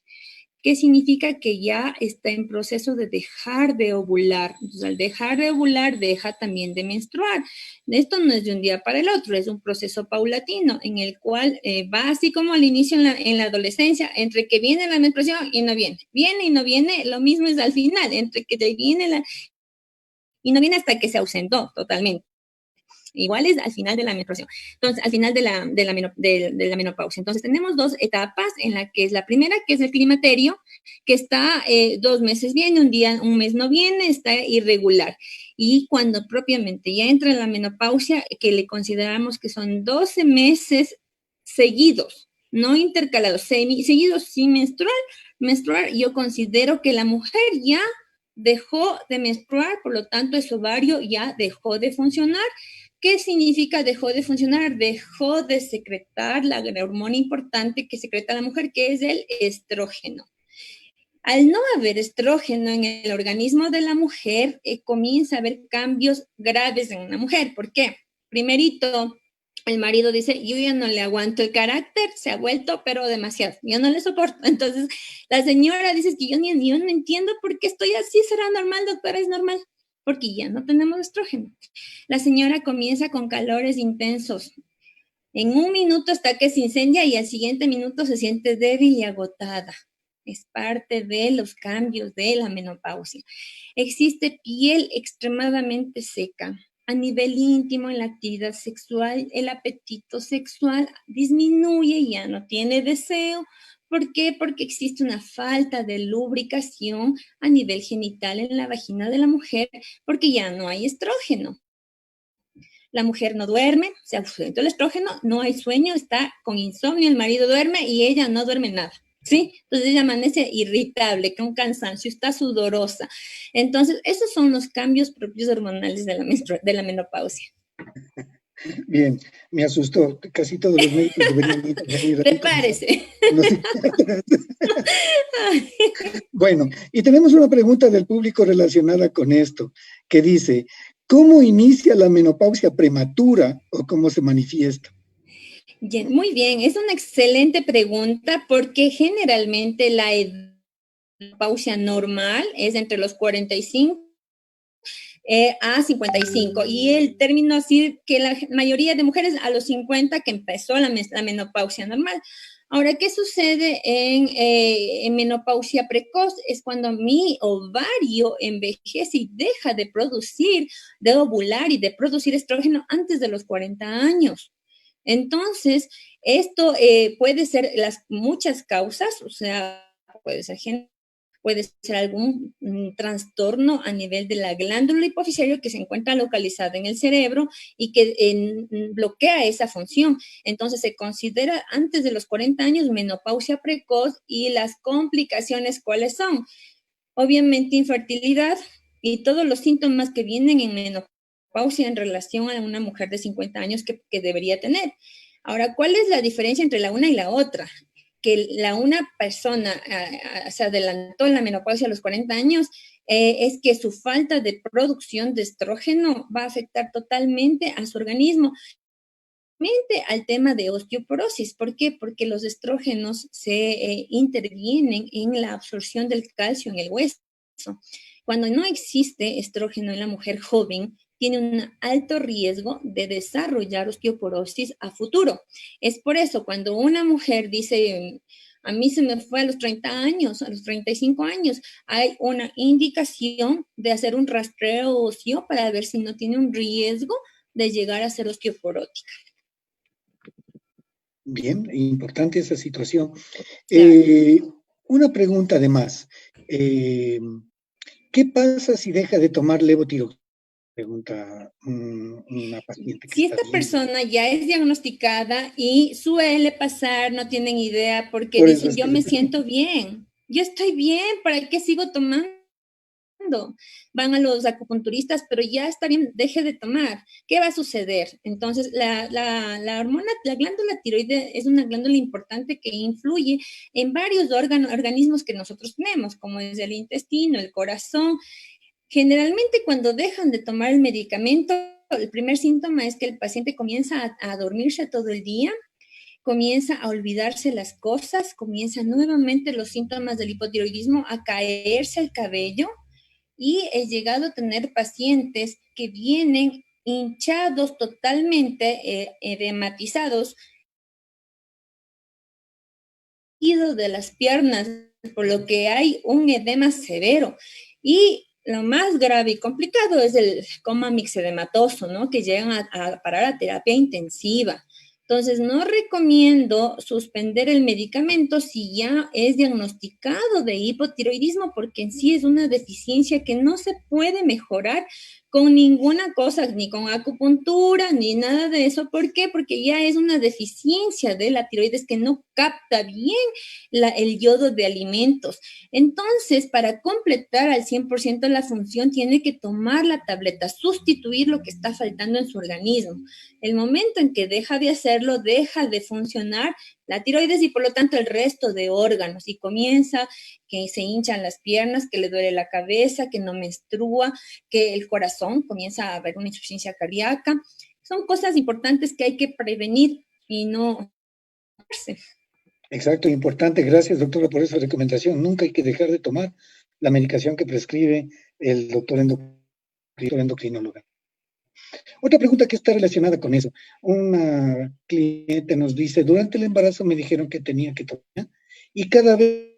[SPEAKER 2] ¿Qué significa? Que ya está en proceso de dejar de ovular. Entonces, al dejar de ovular, deja también de menstruar. Esto no es de un día para el otro, es un proceso paulatino en el cual va así como al inicio en la adolescencia, entre que viene la menstruación y no viene y no viene, lo mismo es al final, entre que viene y no viene hasta que se ausentó totalmente. Igual es al final de la menstruación. Entonces, al final de la menopausia. Entonces, tenemos dos etapas en la que es la primera, que es el climaterio, que está 2 meses viene, un mes no viene, está irregular. Y cuando propiamente ya entra en la menopausia, que le consideramos que son 12 meses seguidos, no intercalados, seguidos sin menstruar, yo considero que la mujer ya dejó de menstruar, por lo tanto, ese ovario ya dejó de funcionar. ¿Qué significa dejó de funcionar? Dejó de secretar la hormona importante que secreta la mujer, que es el estrógeno. Al no haber estrógeno en el organismo de la mujer, comienza a haber cambios graves en una mujer. ¿Por qué? Primerito, el marido dice, yo ya no le aguanto el carácter, se ha vuelto, pero demasiado, yo no le soporto. Entonces, la señora dice que yo no entiendo por qué estoy así, ¿será normal, doctora? Es normal, porque ya no tenemos estrógeno. La señora comienza con calores intensos. En un minuto hasta que se incendia y al siguiente minuto se siente débil y agotada. Es parte de los cambios de la menopausia. Existe piel extremadamente seca. A nivel íntimo, en la actividad sexual, el apetito sexual disminuye, ya no tiene deseo. ¿Por qué? Porque existe una falta de lubricación a nivel genital en la vagina de la mujer, porque ya no hay estrógeno. La mujer no duerme, se ausentó el estrógeno, no hay sueño, está con insomnio, el marido duerme y ella no duerme nada. ¿Sí? Entonces ella amanece irritable, con cansancio, está sudorosa. Entonces, esos son los cambios propios hormonales de la menopausia.
[SPEAKER 1] Bien, me asustó. Casi todos los médicos deberían intervenir ahí.
[SPEAKER 2] Prepárese.
[SPEAKER 1] No sé. Bueno, y tenemos una pregunta del público relacionada con esto, que dice, ¿cómo inicia la menopausia prematura o cómo se manifiesta?
[SPEAKER 2] Muy bien, es una excelente pregunta porque generalmente la menopausia normal es entre los 45 a 55. Y el término así que la mayoría de mujeres a los 50 que empezó la menopausia normal. Ahora, ¿qué sucede en menopausia precoz? Es cuando mi ovario envejece y deja de producir, de ovular y de producir estrógeno antes de los 40 años. Entonces, esto puede ser muchas causas, o sea, puede ser puede ser algún trastorno a nivel de la glándula hipoficiaria que se encuentra localizada en el cerebro y que bloquea esa función. Entonces se considera antes de los 40 años menopausia precoz y las complicaciones, ¿cuáles son? Obviamente infertilidad y todos los síntomas que vienen en menopausia en relación a una mujer de 50 años que debería tener. Ahora, ¿cuál es la diferencia entre la una y la otra? Que una persona se adelantó en la menopausia a los 40 años, es que su falta de producción de estrógeno va a afectar totalmente a su organismo, al tema de osteoporosis. ¿Por qué? Porque los estrógenos se intervienen en la absorción del calcio en el hueso. Cuando no existe estrógeno en la mujer joven, tiene un alto riesgo de desarrollar osteoporosis a futuro. Es por eso cuando una mujer dice, a mí se me fue a los 30 años, a los 35 años, hay una indicación de hacer un rastreo óseo para ver si no tiene un riesgo de llegar a ser osteoporótica.
[SPEAKER 1] Bien, importante esa situación.
[SPEAKER 2] Claro.
[SPEAKER 1] Una pregunta además. ¿Qué pasa si deja de tomar levotiroxina? Pregunta una paciente que
[SPEAKER 2] Si
[SPEAKER 1] está
[SPEAKER 2] esta
[SPEAKER 1] viendo.
[SPEAKER 2] persona ya es diagnosticada y suele pasar, no tienen idea, porque
[SPEAKER 1] Por eso
[SPEAKER 2] dicen,
[SPEAKER 1] es
[SPEAKER 2] yo
[SPEAKER 1] que
[SPEAKER 2] me siento bien, yo estoy bien, ¿para qué sigo tomando? Van a los acupunturistas, pero ya está bien, deje de tomar. ¿Qué va a suceder? Entonces, la hormona, la glándula tiroide es una glándula importante que influye en varios organismos que nosotros tenemos, como es el intestino, el corazón. Generalmente cuando dejan de tomar el medicamento, el primer síntoma es que el paciente comienza a dormirse todo el día, comienza a olvidarse las cosas, comienzan nuevamente los síntomas del hipotiroidismo, a caerse el cabello, y he llegado a tener pacientes que vienen hinchados totalmente, edematizados, de las piernas, por lo que hay un edema severo. Y lo más grave y complicado es el coma mixedematoso, ¿no? Que llegan a parar a terapia intensiva. Entonces, no recomiendo suspender el medicamento si ya es diagnosticado de hipotiroidismo, porque en sí es una deficiencia que no se puede mejorar con ninguna cosa, ni con acupuntura, ni nada de eso. ¿Por qué? Porque ya es una deficiencia de la tiroides que no capta bien el yodo de alimentos. Entonces, para completar al 100% la función, tiene que tomar la tableta, sustituir lo que está faltando en su organismo. El momento en que deja de hacerlo, deja de funcionar la tiroides y por lo tanto el resto de órganos, y comienza que se hinchan las piernas, que le duele la cabeza, que no menstrua, que el corazón comienza a haber una insuficiencia cardíaca. Son cosas importantes que hay que prevenir y no...
[SPEAKER 1] Exacto, importante. Gracias, doctora, por esa recomendación. Nunca hay que dejar de tomar la medicación que prescribe el doctor endocrinólogo. Otra pregunta que está relacionada con eso. Una cliente nos dice, durante el embarazo me dijeron que tenía que tomar y cada vez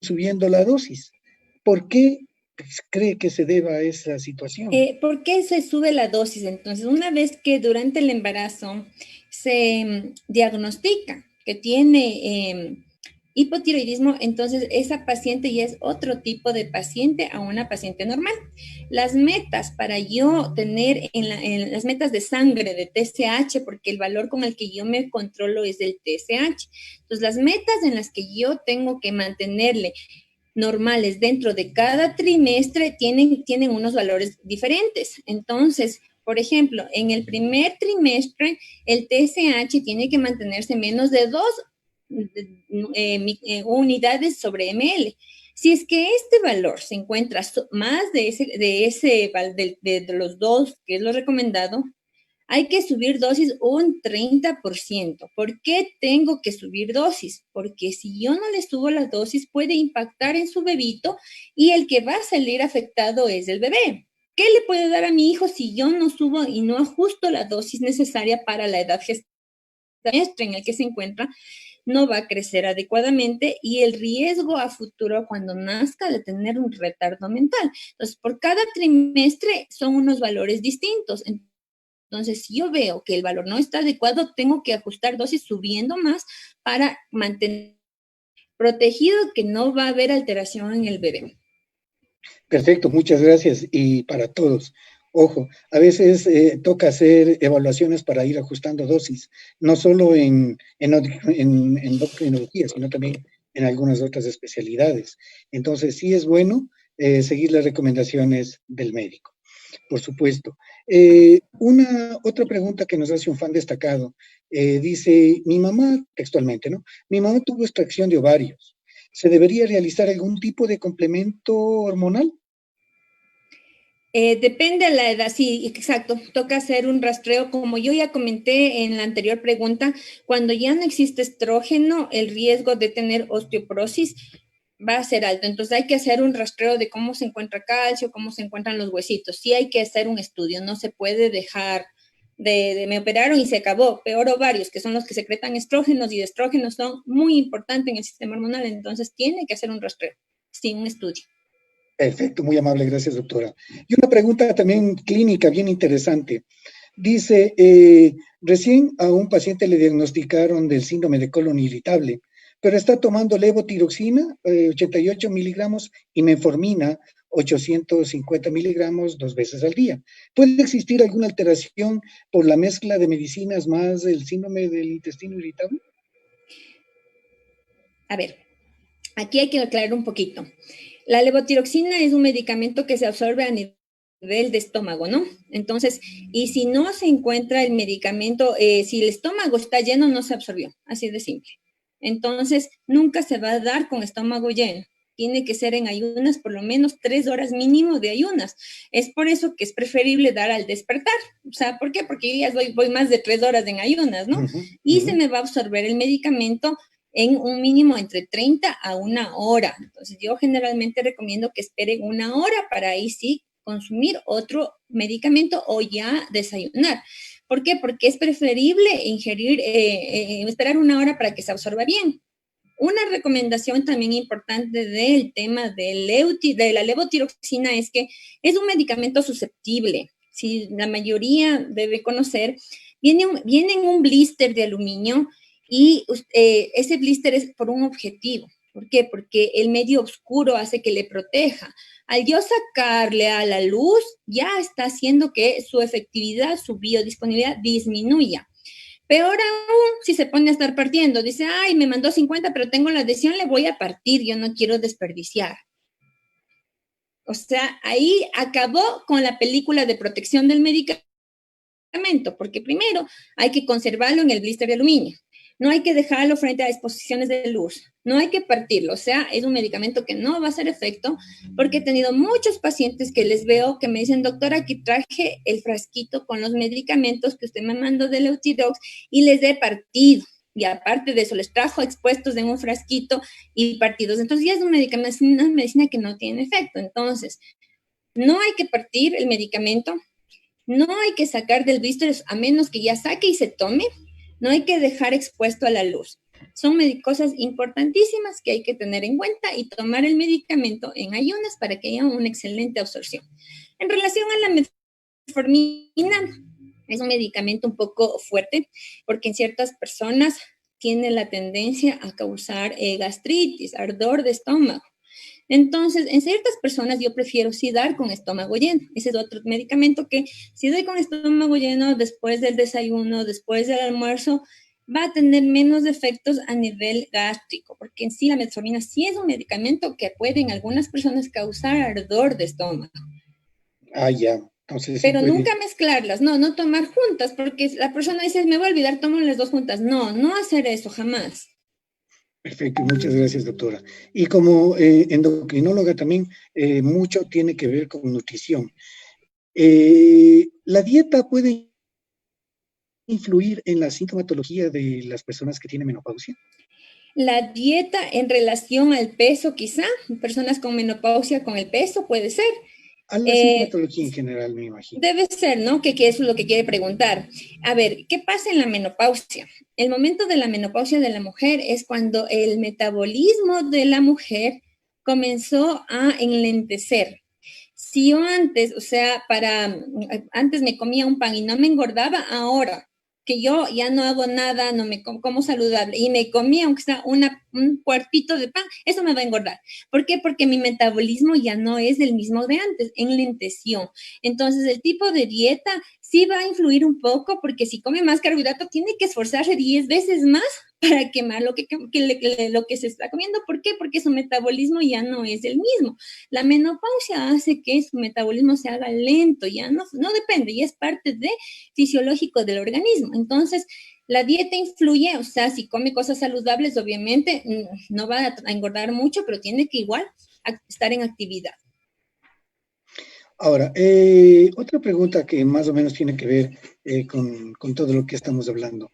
[SPEAKER 1] subiendo la dosis. ¿Por qué cree que se deba a esa situación?
[SPEAKER 2] ¿Por qué se sube la dosis? Entonces, una vez que durante el embarazo se diagnostica que tiene hipotiroidismo, entonces esa paciente ya es otro tipo de paciente a una paciente normal. Las metas para yo tener en las metas de sangre de TSH, porque el valor con el que yo me controlo es del TSH. Entonces, las metas en las que yo tengo que mantenerle normales dentro de cada trimestre tienen unos valores diferentes. Entonces, por ejemplo, en el primer trimestre, el TSH tiene que mantenerse menos de 2 unidades sobre ml. Si es que este valor se encuentra más de los 2, que es lo recomendado, hay que subir dosis un 30%. ¿Por qué tengo que subir dosis? Porque si yo no le subo la dosis, puede impactar en su bebito y el que va a salir afectado es el bebé. ¿Qué le puede dar a mi hijo si yo no subo y no ajusto la dosis necesaria para la edad gestacional en el que se encuentra? No va a crecer adecuadamente y el riesgo a futuro cuando nazca de tener un retardo mental. Entonces, por cada trimestre son unos valores distintos. Entonces, si yo veo que el valor no está adecuado, tengo que ajustar dosis subiendo más para mantener protegido que no va a haber alteración en el bebé.
[SPEAKER 1] Perfecto, muchas gracias. Y para todos, ojo, a veces toca hacer evaluaciones para ir ajustando dosis, no solo en endocrinología, sino también en algunas otras especialidades. Entonces, sí es bueno seguir las recomendaciones del médico, por supuesto. Otra pregunta que nos hace un fan destacado, dice, mi mamá, textualmente, ¿no? Mi mamá tuvo extracción de ovarios. ¿Se debería realizar algún tipo de complemento hormonal?
[SPEAKER 2] Depende de la edad, sí, exacto. Toca hacer un rastreo. Como yo ya comenté en la anterior pregunta, cuando ya no existe estrógeno, el riesgo de tener osteoporosis va a ser alto. Entonces hay que hacer un rastreo de cómo se encuentra calcio, cómo se encuentran los huesitos. Sí hay que hacer un estudio, no se puede dejar me operaron y se acabó. Peor ovarios, que son los que secretan estrógenos, y de estrógenos son muy importantes en el sistema hormonal. Entonces tiene que hacer un rastreo, sí, un estudio.
[SPEAKER 1] Perfecto, muy amable, gracias, doctora. Y una pregunta también clínica bien interesante. Dice, recién a un paciente le diagnosticaron del síndrome de colon irritable, pero está tomando levotiroxina, 88 miligramos, y metformina, 850 miligramos 2 veces al día. ¿Puede existir alguna alteración por la mezcla de medicinas más el síndrome del intestino irritable?
[SPEAKER 2] A ver, aquí hay que aclarar un poquito. La levotiroxina es un medicamento que se absorbe a nivel de estómago, ¿no? Entonces, y si no se encuentra el medicamento, si el estómago está lleno, no se absorbió, así de simple. Entonces, nunca se va a dar con estómago lleno. tiene que ser en ayunas, por lo menos 3 horas mínimo de ayunas. Es por eso que es preferible dar al despertar. O sea, ¿por qué? Porque ya voy más de 3 horas en ayunas, ¿no? Y se me va a absorber el medicamento en un mínimo entre 30 a 1 hora. Entonces, yo generalmente recomiendo que esperen 1 hora para ahí sí consumir otro medicamento o ya desayunar. ¿Por qué? Porque es preferible ingerir, esperar 1 hora para que se absorba bien. Una recomendación también importante del tema de la levotiroxina es que es un medicamento susceptible. Si la mayoría debe conocer, viene en un blister de aluminio y ese blister es por un objetivo. ¿Por qué? Porque el medio oscuro hace que le proteja. Al yo sacarle a la luz, ya está haciendo que su efectividad, su biodisponibilidad disminuya. Peor aún, si se pone a estar partiendo, dice, ay, me mandó 50, pero tengo la adhesión, le voy a partir, yo no quiero desperdiciar. O sea, ahí acabó con la película de protección del medicamento, porque primero hay que conservarlo en el blister de aluminio. No hay que dejarlo frente a exposiciones de luz, no hay que partirlo, o sea, es un medicamento que no va a hacer efecto, porque he tenido muchos pacientes que les veo que me dicen, doctora, aquí traje el frasquito con los medicamentos que usted me mandó de Eutirox y les he partido, y aparte de eso les trajo expuestos en un frasquito y partidos, entonces ya es un medicamento, es una medicina que no tiene efecto, entonces no hay que partir el medicamento, no hay que sacar del blister a menos que ya saque y se tome, no hay que dejar expuesto a la luz. Son cosas importantísimas que hay que tener en cuenta y tomar el medicamento en ayunas para que haya una excelente absorción. En relación a la metformina, es un medicamento un poco fuerte porque en ciertas personas tiene la tendencia a causar gastritis, ardor de estómago. Entonces, en ciertas personas yo prefiero sí dar con estómago lleno. Ese es otro medicamento que si doy con estómago lleno después del desayuno, después del almuerzo, va a tener menos efectos a nivel gástrico, porque en sí la metformina sí es un medicamento que puede en algunas personas causar ardor de estómago.
[SPEAKER 1] Ah, ya. Entonces sí
[SPEAKER 2] Pero
[SPEAKER 1] puede.
[SPEAKER 2] nunca mezclarlas, no tomar juntas, porque la persona dice, me voy a olvidar, tomo las dos juntas. No hacer eso, jamás.
[SPEAKER 1] Perfecto, muchas gracias, doctora. Y como endocrinóloga también, mucho tiene que ver con nutrición. ¿La dieta puede influir en la sintomatología de las personas que tienen menopausia?
[SPEAKER 2] La dieta en relación al peso, quizá, personas con menopausia con el peso, puede ser.
[SPEAKER 1] A la sintomatología en general, me imagino.
[SPEAKER 2] Debe ser, ¿no? Que eso es lo que quiere preguntar. A ver, ¿qué pasa en la menopausia? El momento de la menopausia de la mujer es cuando el metabolismo de la mujer comenzó a enlentecer. Si yo antes, o sea, antes me comía un pan y no me engordaba, ahora que yo ya no hago nada, no me como saludable y me comía aunque sea un cuartito de pan, eso me va a engordar. ¿Por qué? Porque mi metabolismo ya no es el mismo de antes, enlenteció. Entonces, el tipo de dieta sí va a influir un poco porque si come más carbohidrato, tiene que esforzarse 10 veces más para quemar lo que se está comiendo. ¿Por qué? Porque su metabolismo ya no es el mismo. La menopausia hace que su metabolismo se haga lento, ya no depende, ya es parte fisiológico del organismo. Entonces, la dieta influye, o sea, si come cosas saludables, obviamente no va a engordar mucho, pero tiene que igual estar en actividad.
[SPEAKER 1] Ahora, otra pregunta que más o menos tiene que ver con todo lo que estamos hablando.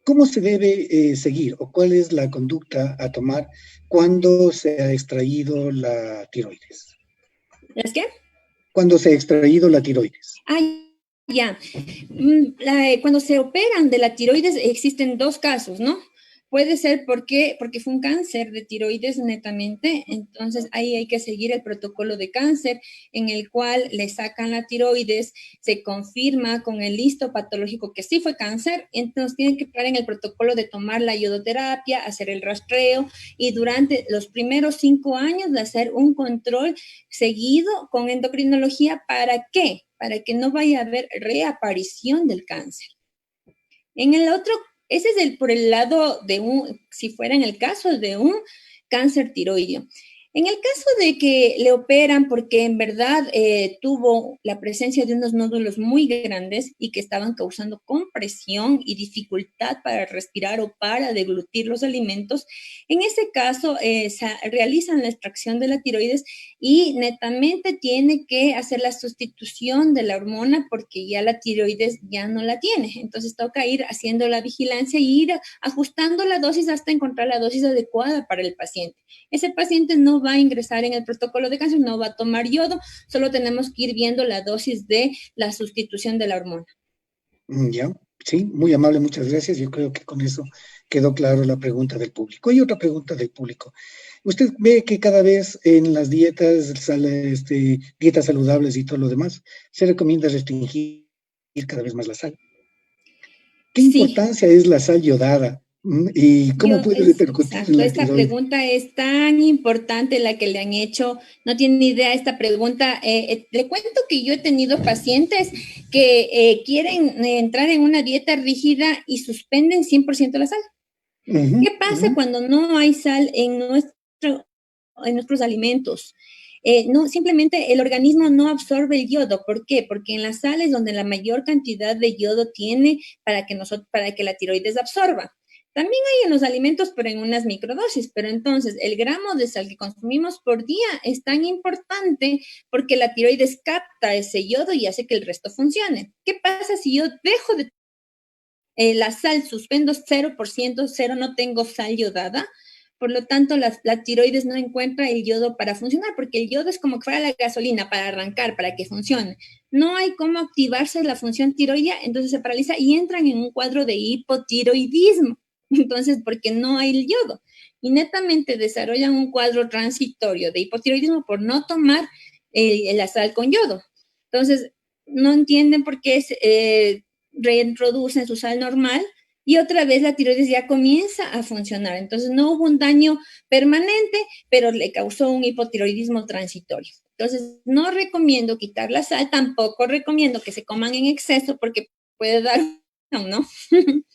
[SPEAKER 1] ¿Cómo se debe seguir o cuál es la conducta a tomar cuando se ha extraído la tiroides?
[SPEAKER 2] ¿Es qué?
[SPEAKER 1] Cuando se ha extraído la tiroides.
[SPEAKER 2] Ya. Cuando se operan de la tiroides existen dos casos, ¿no? Puede ser porque fue un cáncer de tiroides netamente, entonces ahí hay que seguir el protocolo de cáncer en el cual le sacan la tiroides, se confirma con el listo patológico que sí fue cáncer, entonces tienen que estar en el protocolo de tomar la iodoterapia, hacer el rastreo y durante los primeros 5 años de hacer un control seguido con endocrinología. ¿Para qué? Para que no vaya a haber reaparición del cáncer. En el otro, ese es por el lado si fuera en el caso de un cáncer tiroideo. En el caso de que le operan porque en verdad tuvo la presencia de unos nódulos muy grandes y que estaban causando compresión y dificultad para respirar o para deglutir los alimentos, en ese caso realizan la extracción de la tiroides y netamente tiene que hacer la sustitución de la hormona porque ya la tiroides ya no la tiene. Entonces toca ir haciendo la vigilancia y ir ajustando la dosis hasta encontrar la dosis adecuada para el paciente. Ese paciente no va a ingresar en el protocolo de cáncer, no va a tomar yodo, solo tenemos que ir viendo la dosis de la sustitución de la hormona.
[SPEAKER 1] Ya, sí, muy amable, muchas gracias. Yo creo que con eso quedó claro la pregunta del público. Y otra pregunta del público. ¿Usted ve que cada vez en las dietas, dietas saludables y todo lo demás, se recomienda restringir cada vez más la sal? ¿Qué
[SPEAKER 2] Sí,
[SPEAKER 1] importancia es la sal yodada? ¿Y cómo puede
[SPEAKER 2] es
[SPEAKER 1] repercutir en
[SPEAKER 2] exacto.
[SPEAKER 1] la
[SPEAKER 2] Esta
[SPEAKER 1] tiroides?
[SPEAKER 2] pregunta es tan importante la que le han hecho. No tiene ni idea esta pregunta. Le cuento que yo he tenido pacientes que quieren entrar en una dieta rígida y suspenden 100% la sal.
[SPEAKER 1] Ujú,
[SPEAKER 2] ¿Qué
[SPEAKER 1] ujú.
[SPEAKER 2] pasa cuando no hay sal en nuestros alimentos? No, simplemente el organismo no absorbe el yodo. ¿Por qué? Porque en la sal es donde la mayor cantidad de yodo tiene para que la tiroides absorba. También hay en los alimentos, pero en unas microdosis. Pero entonces, el gramo de sal que consumimos por día es tan importante porque la tiroides capta ese yodo y hace que el resto funcione. ¿Qué pasa si yo dejo de la sal, suspendo 0%, cero, no tengo sal yodada? Por lo tanto, la tiroides no encuentra el yodo para funcionar, porque el yodo es como que fuera la gasolina para arrancar, para que funcione. No hay cómo activarse la función tiroidea, entonces se paraliza y entran en un cuadro de hipotiroidismo. Entonces, porque no hay el yodo. Y netamente desarrollan un cuadro transitorio de hipotiroidismo por no tomar la sal con yodo. Entonces, no entienden por qué reintroducen su sal normal y otra vez la tiroides ya comienza a funcionar. Entonces no hubo un daño permanente, pero le causó un hipotiroidismo transitorio. Entonces no recomiendo quitar la sal, tampoco recomiendo que se coman en exceso porque puede dar, ¿no?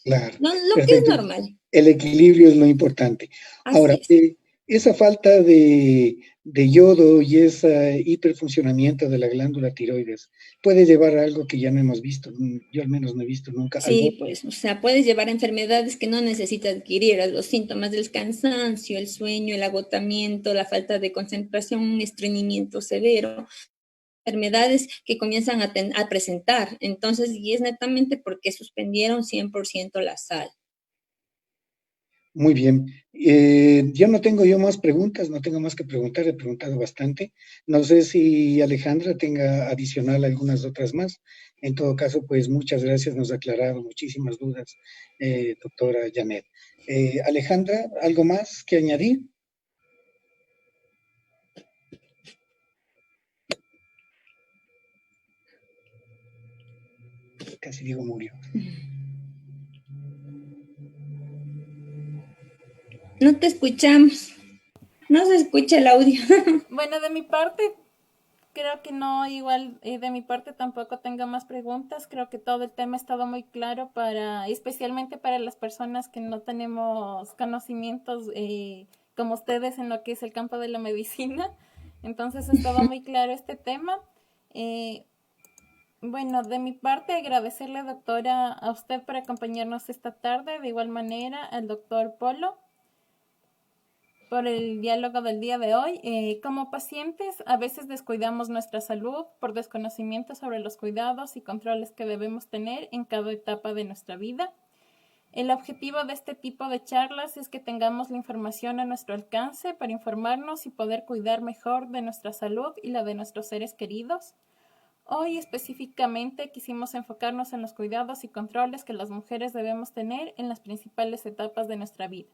[SPEAKER 1] Claro,
[SPEAKER 2] No, lo que es
[SPEAKER 1] perfecto.
[SPEAKER 2] normal.
[SPEAKER 1] El equilibrio es lo importante. Ahora,
[SPEAKER 2] Así es.
[SPEAKER 1] esa falta de yodo y ese hiperfuncionamiento de la glándula tiroides puede llevar a algo que ya no hemos visto. Yo al menos no he visto nunca algo.
[SPEAKER 2] Sí, pues, o sea, puedes llevar a enfermedades que no necesitas adquirir, a los síntomas del cansancio, el sueño, el agotamiento, la falta de concentración, un estreñimiento severo, enfermedades que comienzan a presentar. Entonces, y es netamente porque suspendieron 100% la sal.
[SPEAKER 1] Muy bien. Ya no tengo yo más preguntas, no tengo más que preguntar, he preguntado bastante. No sé si Alejandra tenga adicional algunas otras más. En todo caso, pues muchas gracias, nos ha aclarado muchísimas dudas, doctora Janet. Alejandra, ¿algo más que añadir? Casi digo murió.
[SPEAKER 2] No te escuchamos, no se escucha el audio.
[SPEAKER 3] Bueno, de mi parte, creo que no, igual de mi parte tampoco tengo más preguntas. Creo que todo el tema ha estado muy claro especialmente para las personas que no tenemos conocimientos como ustedes en lo que es el campo de la medicina. Entonces ha estado muy claro este tema. Eh, bueno, de mi parte, agradecerle, doctora, a usted por acompañarnos esta tarde. De igual manera, al doctor Polo por el diálogo del día de hoy. Como pacientes, a veces descuidamos nuestra salud por desconocimiento sobre los cuidados y controles que debemos tener en cada etapa de nuestra vida. El objetivo de este tipo de charlas es que tengamos la información a nuestro alcance para informarnos y poder cuidar mejor de nuestra salud y la de nuestros seres queridos. Hoy específicamente quisimos enfocarnos en los cuidados y controles que las mujeres debemos tener en las principales etapas de nuestra vida.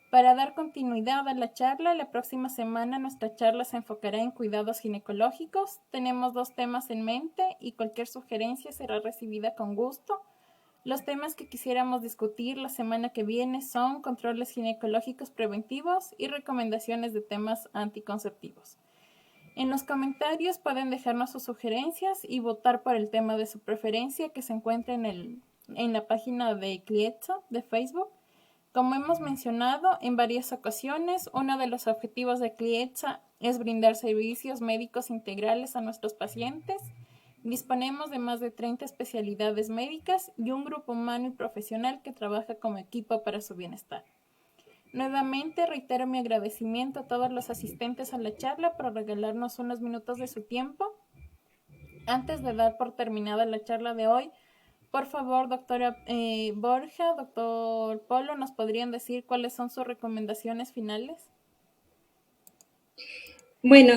[SPEAKER 3] Para dar continuidad a la charla, la próxima semana nuestra charla se enfocará en cuidados ginecológicos. Tenemos 2 temas en mente y cualquier sugerencia será recibida con gusto. Los temas que quisiéramos discutir la semana que viene son controles ginecológicos preventivos y recomendaciones de temas anticonceptivos. En los comentarios pueden dejarnos sus sugerencias y votar por el tema de su preferencia que se encuentra en la página de Clietza de Facebook. Como hemos mencionado en varias ocasiones, uno de los objetivos de CLIETSA es brindar servicios médicos integrales a nuestros pacientes. Disponemos de más de 30 especialidades médicas y un grupo humano y profesional que trabaja como equipo para su bienestar. Nuevamente reitero mi agradecimiento a todos los asistentes a la charla por regalarnos unos minutos de su tiempo. Antes de dar por terminada la charla de hoy, por favor, doctora Borja, doctor Polo, ¿nos podrían decir cuáles son sus recomendaciones finales?
[SPEAKER 2] Bueno,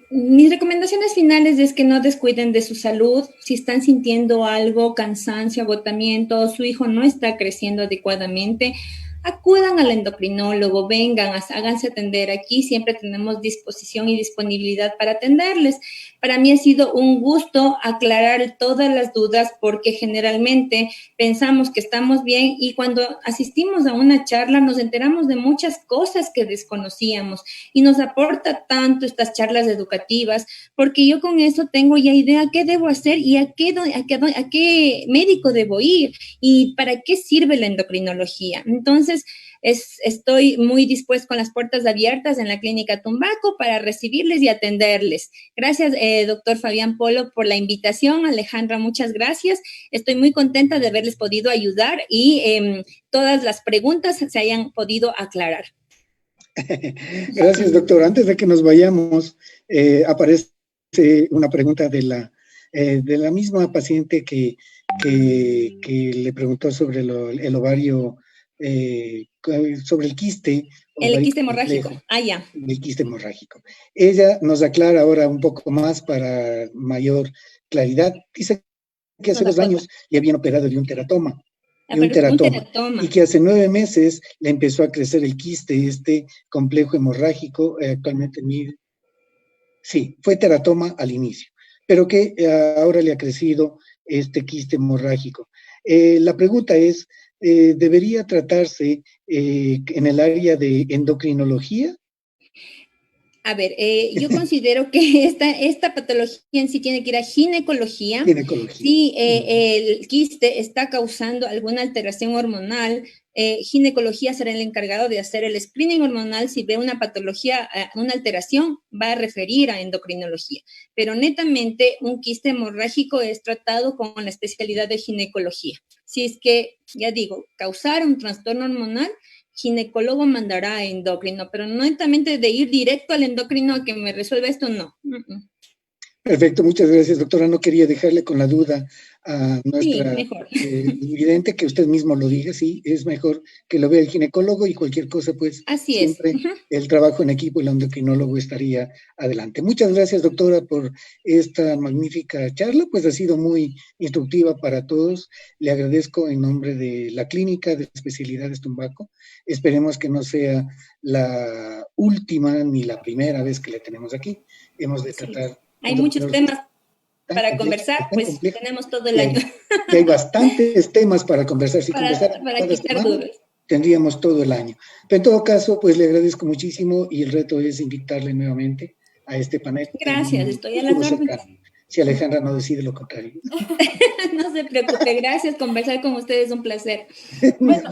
[SPEAKER 2] mis recomendaciones finales es que no descuiden de su salud. Si están sintiendo algo, cansancio, agotamiento, su hijo no está creciendo adecuadamente, acudan al endocrinólogo, vengan, háganse atender. Aquí siempre tenemos disposición y disponibilidad para atenderles. Para mí ha sido un gusto aclarar todas las dudas porque generalmente pensamos que estamos bien y cuando asistimos a una charla nos enteramos de muchas cosas que desconocíamos y nos aporta tanto estas charlas educativas porque yo con eso tengo ya idea qué debo hacer y a qué médico debo ir y para qué sirve la endocrinología. Entonces, estoy muy dispuesta con las puertas abiertas en la Clínica Tumbaco para recibirles y atenderles. Gracias, doctor Fabián Polo, por la invitación. Alejandra, muchas gracias. Estoy muy contenta de haberles podido ayudar y todas las preguntas se hayan podido aclarar.
[SPEAKER 1] Gracias, doctor. Antes de que nos vayamos, aparece una pregunta de la misma paciente que le preguntó sobre el ovario, sobre el quiste.
[SPEAKER 2] El quiste hemorrágico. Ya.
[SPEAKER 1] El quiste hemorrágico. Ella nos aclara ahora un poco más para mayor claridad. Dice que hace 2 años le habían operado de un teratoma. Y que hace 9 meses le empezó a crecer el quiste, este complejo hemorrágico, actualmente sí, fue teratoma al inicio, pero que ahora le ha crecido este quiste hemorrágico. La pregunta es, ¿debería tratarse en el área de endocrinología?
[SPEAKER 2] A ver, yo considero que esta patología en sí tiene que ir a ginecología. Si el quiste está causando alguna alteración hormonal, ginecología será el encargado de hacer el screening hormonal. Si ve una patología, una alteración, va a referir a endocrinología. Pero netamente un quiste hemorrágico es tratado con la especialidad de ginecología. Si es que, ya digo, causar un trastorno hormonal, ginecólogo mandará a endocrino, pero no netamente de ir directo al endocrino a que me resuelva esto, no.
[SPEAKER 1] Perfecto, muchas gracias, doctora. No quería dejarle con la duda a nuestra vidente que usted mismo lo diga, sí, es mejor que lo vea el ginecólogo y cualquier cosa, pues
[SPEAKER 2] así
[SPEAKER 1] siempre el trabajo en equipo, el endocrinólogo estaría adelante. Muchas gracias, doctora, por esta magnífica charla, pues ha sido muy instructiva para todos. Le agradezco en nombre de la Clínica de Especialidades Tumbaco. Esperemos que no sea la última ni la primera vez que le tenemos aquí. Hemos de tratar...
[SPEAKER 2] Hay muchos temas para conversar, pues tenemos todo el año.
[SPEAKER 1] Y hay bastantes temas para conversar. Si conversar
[SPEAKER 2] para quitar dudas.
[SPEAKER 1] Tendríamos todo el año. Pero en todo caso, pues le agradezco muchísimo y el reto es invitarle nuevamente a este panel.
[SPEAKER 2] Gracias, estoy a las órdenes.
[SPEAKER 1] Si Alejandra no decide lo contrario.
[SPEAKER 3] No se preocupe, gracias. Conversar con ustedes es un placer. Bueno,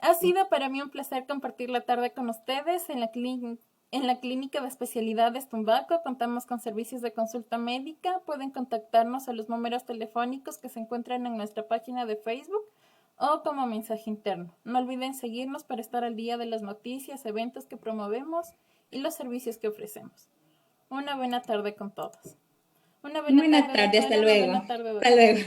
[SPEAKER 3] ha sido para mí un placer compartir la tarde con ustedes en la Clínica de Especialidades Tumbaco. Contamos con servicios de consulta médica. Pueden contactarnos a los números telefónicos que se encuentran en nuestra página de Facebook o como mensaje interno. No olviden seguirnos para estar al día de las noticias, eventos que promovemos y los servicios que ofrecemos. Una buena tarde con todos.
[SPEAKER 2] Buena tarde, hasta luego. Hasta luego.